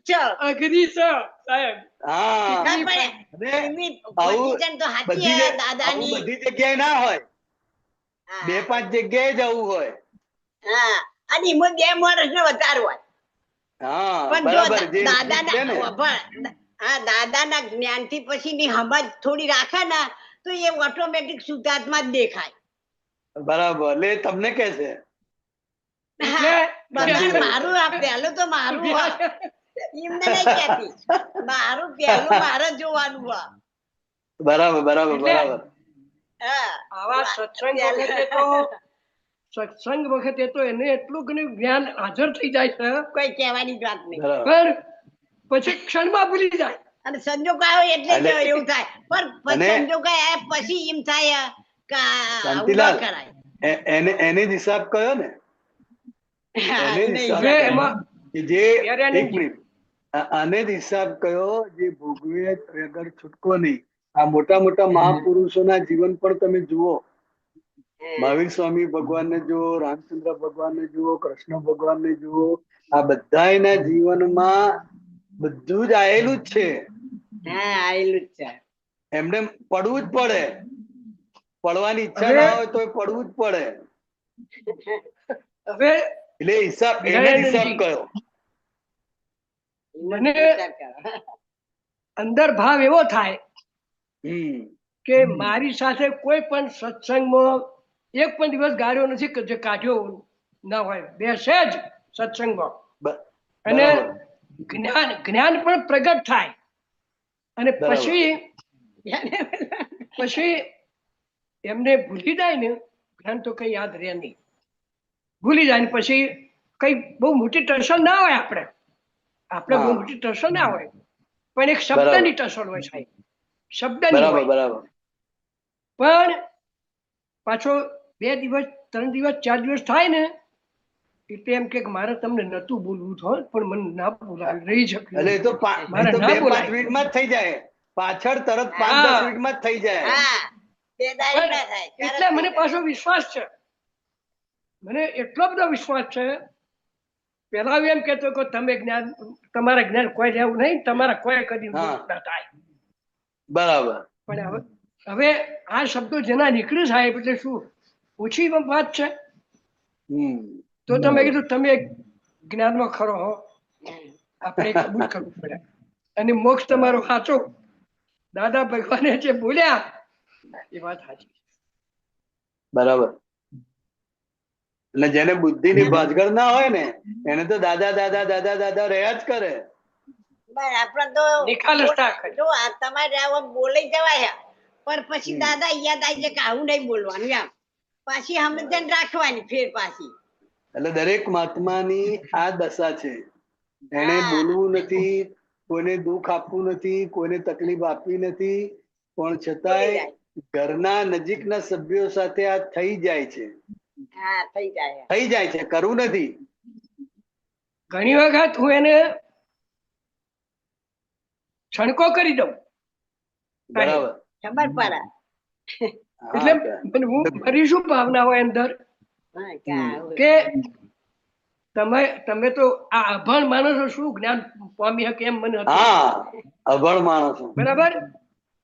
ચલ. અઘરી છે સાહેબ. હા ના અને પણ એમની આવું position તો સાચી બધી હે આવું દાદાની. બધી જગ્યાએ ના હોય, હા. 2-5 જગ્યાએ જવું હોય. હા. અને એમાં 2 માણસને વધારે હોય. હા પણ જો બરાબર, જે દાદાના ને હા દાદાના જ્ઞાનથી પછીની સમજ થોડી રાખે ને તો એ ઓટોમેટિક શુદ્ધાત્મા જ દેખાય. બરાબર, એટલે એ તમને કે છે હા, એટલે બધાને મારું આ પહેલું તો મારું હોય. એમને નહીં કહેતી. મારું પહેલું મારે જોવાનું હોય. બરાબર બરાબર એટલે બરાબર. હા. આવા સત્સંગ વખતે તો એને એટલું ઘણું જ્ઞાન હાજર થઈ જાય છે કોઈ કહેવાની જ વાત નહીં. બરાબર. પણ પછી ક્ષણમાં ભૂલી જાય. અને સંજોગ આવ્યો એટલે જ અને- એવું થાય. પણ અને- સંજોગ આવ્યા પછી એમ થાય કે આવું ન શાંતિલાલ, કરાય. એને જ હિસાબ કયો ને, હા, એને જ નહીં હિસાબ હવે કરાય. એમાં કે જે ત્યારે એક નહીં. મિનિટ, આને જ હિસાબ કયો જે ભોગવે વગર છૂટકો નહીં. આ મોટા મોટા મહાપુરુષોના જીવન પણ તમે જુઓ, મહાવીર સ્વામી ભગવાનને જુઓ, રામચંદ્ર ભગવાનને જુઓ, કૃષ્ણ ભગવાનને જુઓ, આ બધાયના જીવનમાં બધું જ આયેલું જ છે. હા આયેલું જ છે. એમને પડવું જ પડે, પડવાની ઈચ્છા હવે- ના હોય તો પડવું જ પડે. હવે એટલે હિસાબ એને જ હિસાબ દયાનંદજી. કયો. મને અંદર ભાવ એવો થાય હમ કે મારી સાથે કોઈ પણ સત્સંગમાં એક પણ દિવસ ગાળ્યો નથી કે જે કાઢ્યો ના હોય, બેસે જ સત્સંગમાં. બ- અને બરાબર જ્ઞાન પણ પ્રગટ થાય અને બરાબર. પછી એમને ભૂલી જાય ને, જ્ઞાન તો કઈ યાદ રહે નહીં, ભૂલી જાય ને પછી કઈ બહુ મોટી ટસલ ના હોય. આપણે બહુ હા. મોટી ટસલ ના હોય, પણ એક શબ્દની ટસલ હોય સાહેબ, શબ્દની બરાબર હોય. બરાબર. પણ પાછો 2 દિવસ 3 દિવસ 4 દિવસ થાય ને એટલે એમ કે મારે તમને નતું બોલવું થયું પણ મને ના બોલાય રહી શક્યું એટલે એ તો મારે એ તો ના 2-5 બોલાય. મિનિટમાં જ થઈ જાય, પાછળ તરત 5-10 હા. મિનિટમાં જ થઈ જાય. હા બે દાડી ના થાય. તરત એટલે મને થઈ પાછો વિશ્વાસ છે, મને એટલો બધો વિશ્વાસ છે. પેલા એમ કેતો કે તમે જ્ઞાન, તમારા જ્ઞાન કોઈ રહેવું નહીં, તમારા કોઈ કદી હા. ના થાય. બરાબર. પણ હવે આ શબ્દો જેના નીકળે સાહેબ એટલે શું ઓછી વાત છે. હમ તો તમે કીધું તમે જ્ઞાનમાં ખરો હો, આપણે કબૂલ કરવું પડે. અને મોક્ષ તમારો સાચો દાદા ભગવાને જે બોલ્યા એ વાત સાચી. બરાબર. એટલે જેને બુદ્ધિની ભાંજગળ ના હોય ને એને તો દાદા દાદા દાદા દાદા રહ્યા જ કરે. બસ આપણે તો નિખાલસતા ખરી. જો આ તમારે આવા બોલી જવાય પણ પછી દાદા યાદ આવી જાય કે આવું નહીં બોલવાનું એમ. પાછી સમજણ રાખવાની ફેર પાછી. એટલે દરેક મહાત્માની આ દશા છે. એને હા. બોલવું નથી, કોઈને દુઃખ આપવું નથી, કોઈને તકલીફ આપવી નથી, પણ છતાંય ઘરના નજીકના સભ્યો સાથે આ થઈ જાય છે. હા થઈ જાય. થઈ જાય છે, કરવું નથી. ઘણી વખત હું એને છણકો કરી દઉં બરાબર. ખબર પડે. એટલે હા, મને હું મારી શું ભાવના હોય અંદર હા, કે આવું. કે તમે તો આ અભણ માણસો શું જ્ઞાન પામી શકે એમ મને હતું. હા, અભણ માણસો. બરાબર,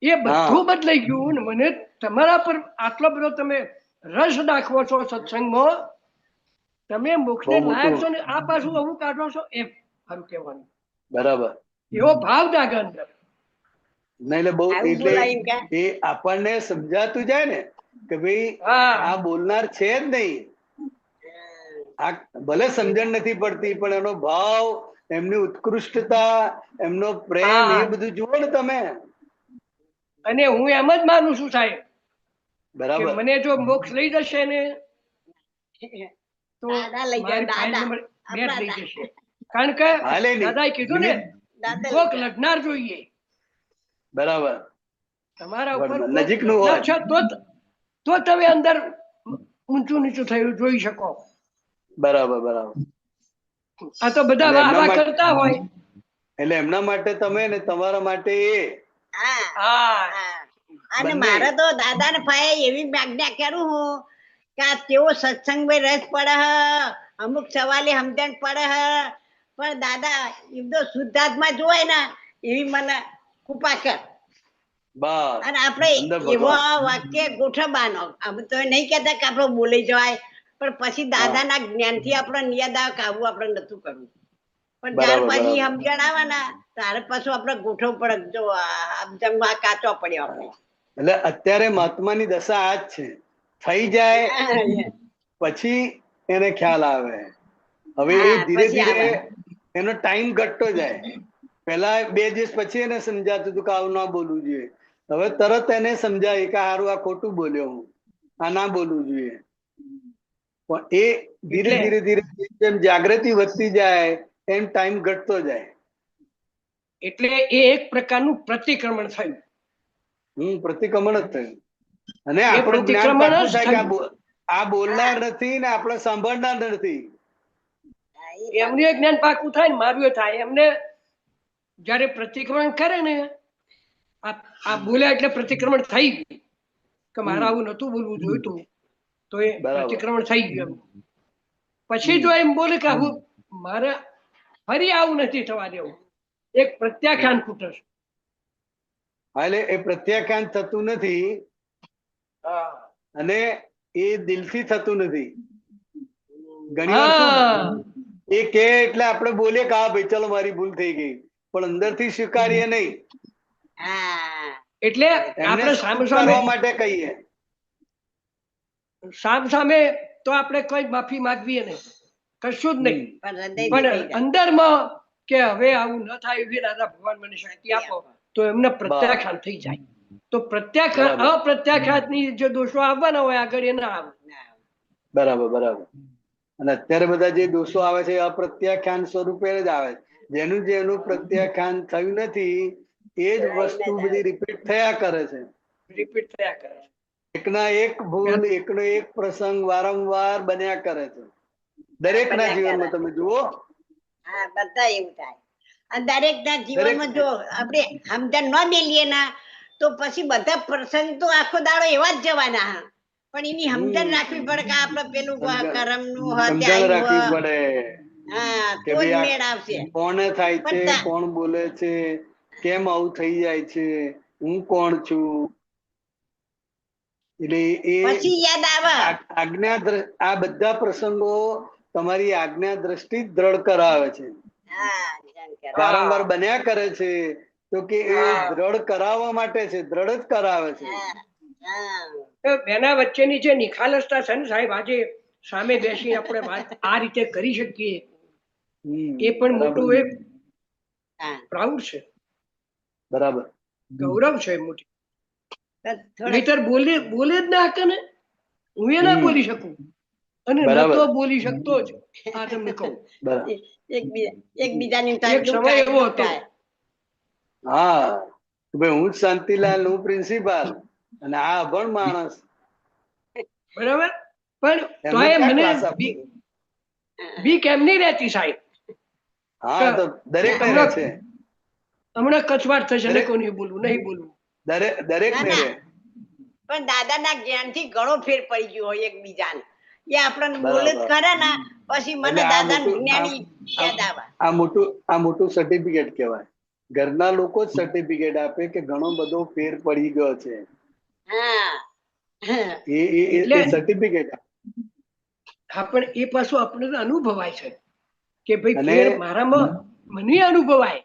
એ હા. બધું બદલાઈ ગયું ને મને તમારા પર આટલો બધો તમે રસ દાખવો છો સત્સંગમાં, તમે મોક્ષને બહુ લાયક મોટું. છો ને આ પાછું આવું કાઢો છો એમ મારું કહેવાનું. બરાબર. એવો ભાવ જાગે અંદર. નહીં એટલે બહુ આવું એટલે બોલાય એમ કે? એ આપણને સમજાતું જાય ને કે ભાઈ હા. આ બોલનાર છે જ નહીં. આ ભલે સમજણ નથી પડતી પણ એનો ભાવ, એમની ઉત્કૃષ્ટતા, એમનો પ્રેમ, હા. એ બધું જુઓ ને તમે. અને હું એમ જ માનું છું સાહેબ કે બરાબર મને જો મોક્ષ લઈ જશે ને તો દાદા લઈ જાય, મારી ફાઇલ દાદા. નંબર 2 આપણા લઈ દાદા. જશે. કારણ કે હાલે નહીં. દાદાએ કીધું ને દાદા કોક લઈ જાય. લડનાર જોઈએ. બરાબર તમારા ઉપર બરાબર. કોક નજીકનું લડનાર હોય. છે તો તમે અંદર ઊંચું નીચું થયું જોઈ શકો. બરાબર બરાબર. આ તો બધા એટલે વાહ એમના વાહ માટે- કરતા હોય. એટલે એમના માટે તમે ને તમારા માટે એ હા હા હા. અને બંને. મારે તો દાદા ને ભાઈ એવી આજ્ઞા કરું હું કે આ કેવો સત્સંગ માં રસ પડે હ, અમુક સવાલે સમજણ પડે હ, પણ દાદા એમ તો શુદ્ધાત્મા જોવાય ને એવી મને કૃપા કર. બસ અને આપણે અંદર એવો ભગવાન. વાક્ય ગોઠવવાનો. અમે તો નહીં કહેતા કે આપણે બોલી જવાય, પણ પછી દાદાના જ્ઞાનથી આપણે નિયદા કાબુ આપણે નતું કરવું. પણ ત્યાર બરાબર, પછી બરાબર. સમજણ આવે ને ત્યારે પાછું આપણે ગોઠવવું પડે. જો સમજણમાં કાચો પડ્યો આપણે. એટલે અત્યારે મહાત્માની દશા આ જ છે. થઈ જાય હા, પછી એને ખ્યાલ આવે. હવે એ હા, ધીરે પછી ધીરે આવે. એનો ટાઈમ ઘટતો જાય. પેલા 2 દિવસ પછી એને સમજાતું હતું કે આવું ના બોલવું જોઈએ. હવે તરત એને સમજાય કે હારું આ ખોટું બોલ્યો હું, આ ના બોલવું જોઈએ. પણ એ ધીરે એટલે- ધીરે ધીરે જેમ જાગૃતિ વધતી જાય એમ ટાઈમ ઘટતો જાય. એટલે એ એક પ્રકારનું પ્રતિક્રમણ થયું. પ્રતિક્રમણ જ થયું. અને એ આપણું જ્ઞાન પ્રતિક્રમણ પાકું જ થાય કે થયું. આ બોલનાર નથી ને આપણે સાંભળનાર નથી. એમનું એ જ્ઞાન પાકું થાય ને મારું એ થાય. એમને જયારે પ્રતિક્રમણ કરે ને આ બોલ્યા એટલે પ્રતિક્રમણ થઈ ગયું કે મારે આવું નતું બોલવું જોઈતું, તો એ બરાબર. પ્રતિક્રમણ થઈ ગયું એમ. પછી જો એમ બોલે કે હું મારે ફરી આવું નથી થવા દેવું, એક પ્રત્યાખ્યાન ખૂટે છે. એટલે એ પ્રત્યાખ્યાન થતું નથી અને એ દિલથી થતું નથી. ઘણી વાર શું હા એ કે એટલે આપણે બોલીએ કે હા ભાઈ ચલો મારી ભૂલ થઈ ગઈ, પણ અંદરથી સ્વીકારીએ નહીં. હા. એટલે એમને આપણે સામે સાબિત સામે કરવા માટે કહીએ. સામે તો આપણે કોઈ માફી માંગવીએ નહીં, કશું જ નહીં. પણ હૃદયથી થઈ પણ જાય. અંદરમાં કે હવે આવું ન થાય એવી દાદા ભગવાન મને શાંતિ આપો, તો એમને પ્રત્યાખ્યાન થઈ જાય. તો પ્રત્યાખ્યાન બરાબર. અપ્રત્યાખ્યાતની જે દોષો આવવાના હોય આગળ એ ના આવે. બરાબર બરાબર. અને અત્યારે બધા જે દોષો આવે છે અપ્રત્યાખ્યાન સ્વરૂપે જ આવે છે. જેનું પ્રત્યાખ્યાન થયું નથી એ જ વસ્તુ બધી રિપીટ થયા કરે છે. રિપીટ થયા કરે. એકના એક ભૂલ, એકનો એક પ્રસંગ વારંવાર બન્યા કરે છે. દરેકના જીવનમાં તમે જુઓ. હા, બધા એવું થાય. અને દરેક ના જીવનમાં જો આપણે સમજણ ન મેલીએ ના તો પછી બધા પ્રસંગ તો આખો દાડો એવા જ જવાના હા. પણ એની સમજણ રાખવી પડે કે આપણે પેલું કરમ નું સમજણ રાખવી પડે હા, કે તો જ ભાઈ મેળ આવશે. આ કોને થાય છે, પણ કોણ બોલે છે, કેમ આવું થઈ જાય છે, હું કોણ છું. એટલે એ પછી યાદ આવે. આ બધા પ્રસંગો તમારી આજ્ઞા દ્રષ્ટિ જ દ્રઢ કરાવે છે. હા, ધ્યાન કરો. વારંવાર બન્યા કરે છે તો કે એ દ્રઢ કરાવવા માટે છે, દ્રઢ જ કરાવે છે. હા. બેના વચ્ચેની જે નિખાલસતા છે ને સાહેબ, આજે સામે બેસી આપણે વાત આ રીતે કરી શકીએ એ પણ મોટું એક પ્રાઉડ છે, બરાબર, ગૌરવ છે મોટી. થોડા નહીતર બોલે જ ના હકે ને, હું એ ના બોલી શકું અને બરાબર. નતો બોલી શકતો જ. આ તમને કહું, બરાબર. એકબીજાની એક સમય એવો હતો. હા, ભાઈ હું જ શાંતિલાલ, હું પ્રિન્સિપાલ અને આ અભણ માણસ. બરાબર, પણ એમને તોય ક્યાં મને ક્લાસ આપવો? બીક એમ નહીં રહેતી સાહેબ. હા, તો દરેક ને રહે છે. હમણાં કચવાટ થશે, દરેક- નહીં બોલવું, નહીં બોલવું. દરેક ને રહે. પણ દાદાના જ્ઞાનથી ઘણો ફેર પડી ગયો હોય એકબીજાને. એ આપણને બરાબર. બોલે જ ખરા ને પછી મને એટલે આ દાદા મોટું- જ્ઞાની યાદ આવે. આ મોટું સર્ટિફિકેટ કહેવાય. ઘરના લોકો જ સર્ટિફિકેટ આપે કે ઘણો બધો ફેર પડી ગયો છે. હા. એ સર્ટિફિકેટ. હા, પણ એ પાછું આપણને અનુભવાય છે કે ભાઈ અને- ફેર મારામાં મને અનુભવાય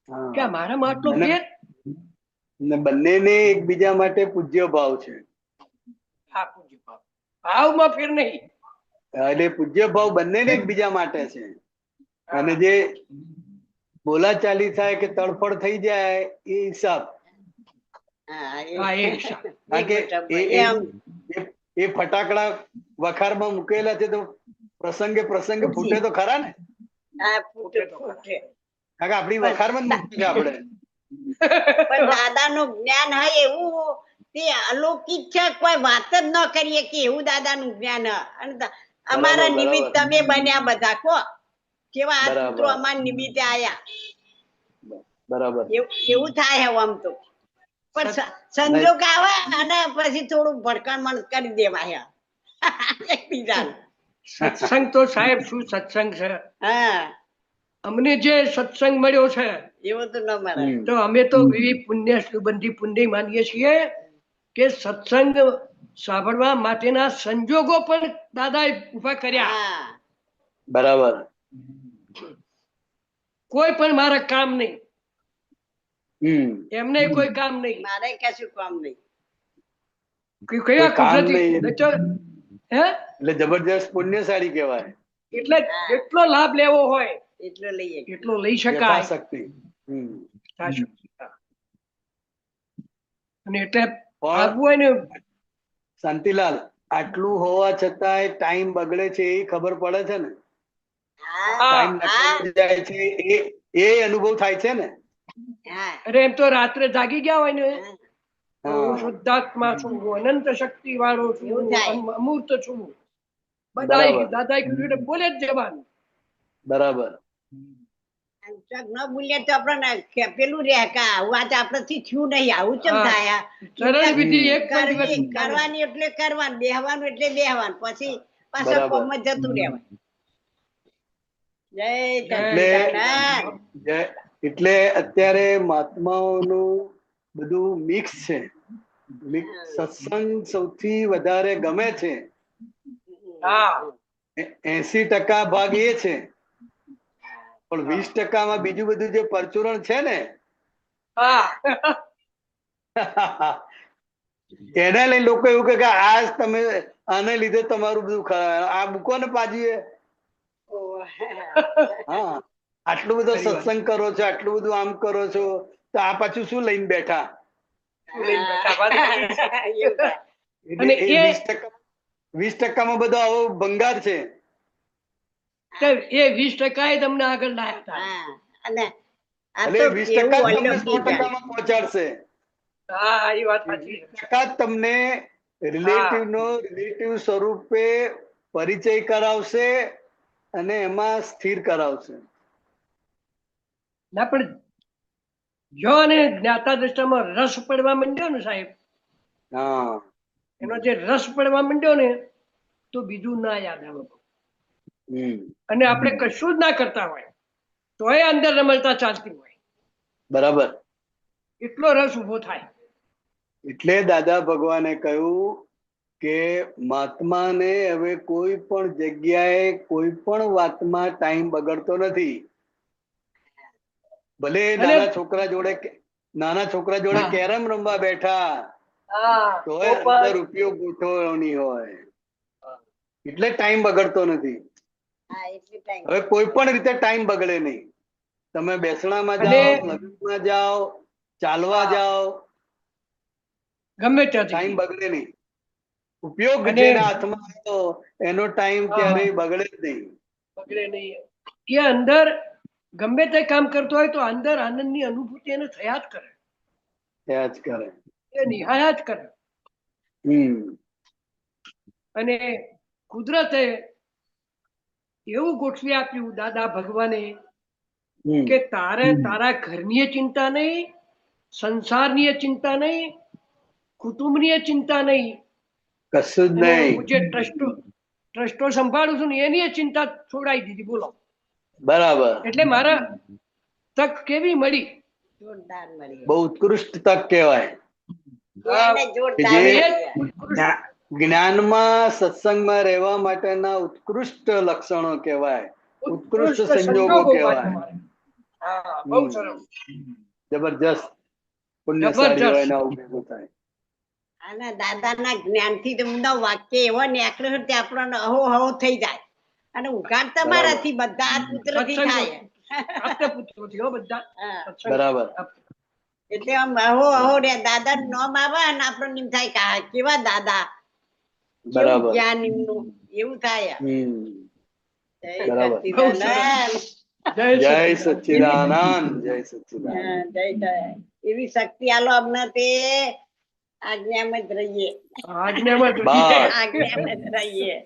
હા. કે મારામાં આટલો અને- ફેર. ને બંનેને એકબીજા માટે પૂજ્ય ભાવ છે. હા, પૂજ્ય ભાવ, ભાવમાં ફેર નહીં. એટલે પૂજ્ય ભાવ બંનેને એકબીજા માટે છે. અને જે બોલાચાલી થાય કે તડફડ થઈ જાય એ હિસાબ. હા, હા, એ એ ઈચ્છા. કારણ કે ગોઠવવા. એ આમ એ ફટાકડા વખારમાં મૂકેલા છે તો પ્રસંગે ફૂટે તો ખરા ને, હા, ફૂટે ફૂટે. કારણ કે આપણી પણ વખારમાં જ મૂકી છે આપણે. પણ દાદાનું જ્ઞાન હોય એવું તે અલૌકિક છે, કોઈ વાત જ ન કરીએ કે એવું દાદાનું જ્ઞાન હ. અને અમારા બરાબર, નિમિત્ત બરાબર. તમે બન્યા બધા કો કેવા આ બરાબર. પુત્રો અમારા નિમિત્તે આયા બરાબર. એવું થાય હવે આમ તો. પણ સત- સંજોગ આવે અને પછી થોડું ભડકામણ કરી દેવાય એકબીજાને. સત્સંગ તો સાહેબ શું સત્સંગ છે. હા, અમને જે સત્સંગ મળ્યો છે એવું તો ન મળે. તો અમે તો વિવિધ પુણ્ય સુગંધી પુણ્ય માનીએ છીએ કે સત્સંગ સાંભળવા માટેના સંજોગો પણ દાદાએ ઉભા કર્યા. હા, બરાબર. કોઈ પણ મારા કામ નહીં, હમ એમને કોઈ કામ નહીં. મારે કશું કામ નહીં. કયા કોઈ કામ કુદરતી નહીં. નચર હે એટલે જબરજસ્ત પુણ્યશાળી કહેવાય. એટલે જેટલો લાભ લેવો હોય એટલો લઈએ. એટલો લઈ શકાય. યથાશક્તિ. યથાશક્તિ. હા. અને એટલે પણ આગવું હોય ને શાંતિલાલ, આટલું હોવા છતાંય ટાઈમ બગડે છે એ ખબર પડે છે ને, હા, ટાઈમ હા, નકામો જાય છે એ અનુભવ થાય છે ને. હા, અરે એમ તો રાત્રે જાગી ગયા હોય ને હા. તો હું શુદ્ધાત્મા છું, હું અનંત શક્તિ વાળો છું, એવું હું થાય. અમૂર્ત છું. બરાબર. બધાય દાદાએ કીધું એટલે બોલે જ જવાનું. બરાબર. આમ ચોક ન ભૂલીએ તો આપણને પેલું રે કે આવું આજે આપણાથી થયું નહીં, આવું ચમ હા. થાય સરળ વિધિ એક પણ દિવસ કરવાની એટલે કરવાનું, બેહવાનું એટલે બેહવાનું, પછી પાછા બરાબર. કોમમાં જતું રહેવાનું. જય એટલે સચ્ચિદાનંદ. એટલે અત્યારે મહાત્માઓનું બધું મિક્સ છે. સત્સંગ સૌથી વધારે ગમે છે. હા 80% ભાગ એ છે, પણ 20%માં બીજું બધું જે પરચુરણ છે ને હા એને લઈને લોકો એવું કહે કે આજ તમે આને લીધે તમારું બધું આ મૂકો ને પાજીએ. હા, આટલું બધો સત્સંગ કરો છો, આટલું બધું આમ કરો છો, તો આ પાછું શું લઈને બેઠા? અને એ 20%માં બધો આવો ભંગાર છે. એ 20% તમને આગળ લાયા હતા. હા, અને આ એટલે તો 20% કેવું તમને અલૌકિક 100%માં પહોંચાડશે. હા એ વાત સાચી. 20% તમને રિલેટિવ સ્વરૂપે પરિચય કરાવશે અને એમાં સ્થિર કરાવશે. ના પણ જો અને જ્ઞાતા દ્રષ્ટામાં રસ પડવા માંડ્યો ને સાહેબ, હા, એનો જે રસ પડવા માંડ્યો ને તો બીજું ના યાદ આવે. અને આપણે કશું જ ના કરતા હોય તોય અંદર રમણતા ચાલતી હોય, બરાબર. એટલો રસ ઉભો થાય. એટલે દાદા ભગવાને કહ્યું કે મહાત્માને હવે કોઈ પણ જગ્યાએ કોઈ પણ વાતમાં ટાઈમ બગડતો નથી. ભલે નાના છોકરા જોડે કેરમ રમવા બેઠા તોય અંદર રૂપિયો ગોઠવણી હોય, એટલે ટાઈમ બગડતો નથી. હવે કોઈ પણ રીતે ટાઈમ બગડે નહીં. તમે બેસણામાં જાઓ, લગ્નમાં જાઓ, ચાલવા જાઓ, ગમે ટાઈમ ત્યાંથી બગડે નહીં. ઉપયોગ જેના હાથમાં આવ્યો એનો ટાઈમ ક્યારેય બગડે જ નહીં. બગડે નહીં. એ અંદર ગમે તે કામ કરતો હોય તો અંદર આનંદની અનુભૂતિ એને થયા જ કરે. થયા જ કરે. એ નિહાળ્યા જ કરે. અને કુદરતે એવું ગોઠવી આપ્યું દાદા ભગવાને કે તારે તારા ઘરની ચિંતા નહીં, સંસારની ચિંતા નહીં, કુટુંબની ચિંતા નહીં, કશું જ નહીં. હું જે ટ્રસ્ટો સંભાળું છું ને એની ચિંતા છોડાઈ દીધી. બોલો. બરાબર. એટલે મારા તક કેવી મળી, જોરદાર મળી. બહુ ઉત્કૃષ્ટ તક કહેવાય. જ્ઞાનમાં સત્સંગમાં રહેવા માટેના ઉત્કૃષ્ટ લક્ષણો કહેવાય, ઉત્કૃષ્ટ સંજોગો કહેવાય. બહુ સરસ. જબરજસ્ત પુણ્યશાળી હોય ને આવું ભેગું થાય. અને દાદાના જ્ઞાનથી તમને વાક્ય એવો નીકળ્યો તે આપણને અહો હો થઈ જાય. અને ઉઘાડ તમારાથી બધા પુત્રથી થાય. બરાબર. એટલે આમ અહો અહો રે દાદા નું નામ આવે ને આપણને એમ થાય કે આ કેવા દાદા, કેવું બરાબર. જ્ઞાન એમનું, એવું થાય. જય બરાબર. સચ્ચિદાનંદ. જય સચ્ચિદાનંદ, જય સચ્ચિદાનંદ. જય જય. એવી શક્તિ આલો અમને, તે આજ્ઞામાં જ રહીએ, આજ્ઞામાં જ બસ. આજ્ઞામાં જ રહીએ.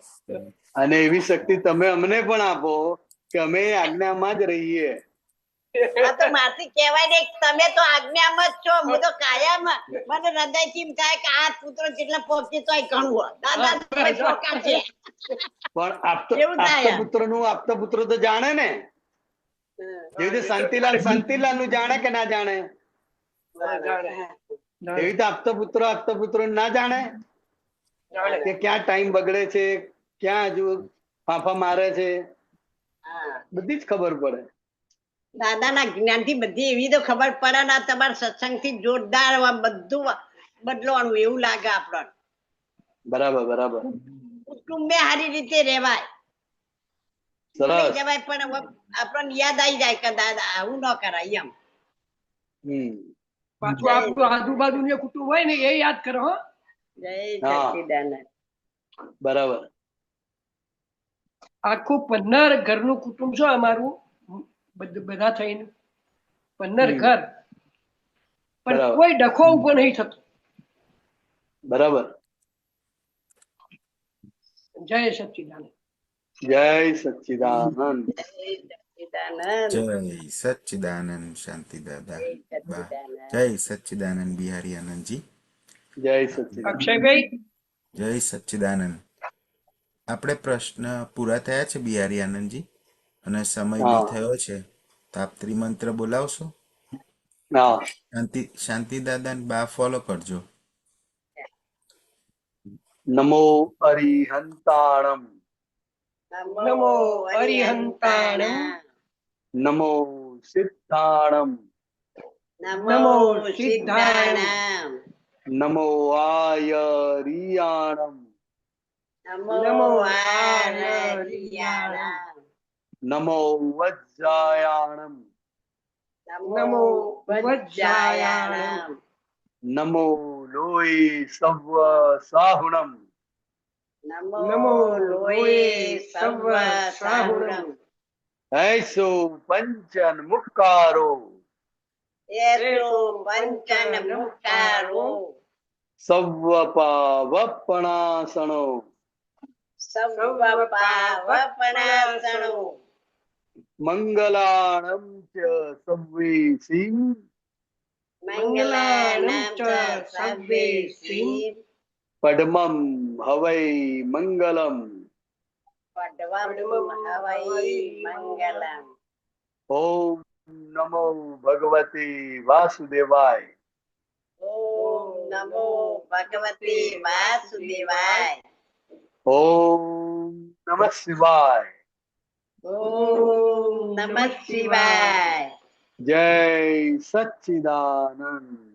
અને એવી શક્તિ તમે અમને પણ આપો કે અમે આજ્ઞામાં જ રહીએ. આ તો મારથી કહેવાય નહીં કે તમે તો આજ્ઞામાં જ છો, હું તો કાયમ. મને હૃદયથી એમ થાય કે આ પુત્રો જેટલા પહોંચે તોય ઘણું હોય. દાદા તો કોઈ પોકાર છે. પણ કેવું થાય? આપતા પુત્ર તો જાણે ને, જેવી રીતે શાંતિલાલ નું જાણે કે ના જાણે, એવી રીતે આપતા પુત્રો ના જાણે કે ક્યાં ટાઈમ બગડે છે, ક્યાં હજુ ફાંફા મારે છે, બધી જ ખબર પડે. દાદાના જ્ઞાન થી બધી એવી તો ખબર પડે ને, તમારા સત્સંગ થી જોરદાર બધું બદલવાનું એવું લાગે આપણને. બરાબર બરાબર. કુટુંબે સારી રીતે રહેવાય, સરસ. જવાય, પણ આપણને યાદ આવી જાય કે દાદા આવું ન કરાય એમ. પાછું આપણું આજુબાજુ જે કુટુંબ હોય ને એ યાદ કરો. હો, જય સચ્ચિદાનંદ. બરાબર. આખું 15 ઘરનું કુટુંબ છે અમારું, બધા થઈને 15 ઘર, પણ કોઈ ડખો ઉભો નહીં થતો. બરાબર. જય સચ્ચિદાનંદ. જય સચ્ચિદાનંદ. જય સચ્ચિદાનંદ શાંતિ દાદા. જય સચ્ચિદાનંદ બિહારી આનંદજી. જય સચ્ચિદાનંદ. અક્ષયભાઈ, જય સચ્ચિદાનંદ. આપણે પ્રશ્ન પૂરા થયા છે બિહારી આનંદજી, અને સમય બી થયો છે, તો આપ ત્રિમંત્ર બોલાવશો? શાંતિ દાદા બા ફોલો કરજો. નમો અરિહંતાણમ, નમો અરિહંતાણમ, નમો સિદ્ધાણમ, નમો સિદ્ધાણમ, નમો આયરિયાણમ, નમો આનરિયાણમ, નમો વજ્જાયાણમ, નમો વજ્જાયાણમ, નમો લોય સવ સાહુણમ, નમો લોય સર્વ સાહુણમ, ऐसो पंचन मुक्कारो, એસો પંચન મુક્તારો, સવ્વ પાવપણાસણો, સર્વ પાવપણાસણો, મંગલાણમ ચ સવ્વેસી, મંગલાનામ ચ સવ્વેસી, પડમમ હવૈ મંગલમ, પડવમ હવૈ મંગલમ. ઓમ નમો ભગવતે વાસુદેવાય, ઓમ નમો ભગવતે વાસુદેવાય, ઓમ નમઃ શિવાય, ઓમ નમઃ શિવાય. જય સચ્ચિદાનંદ.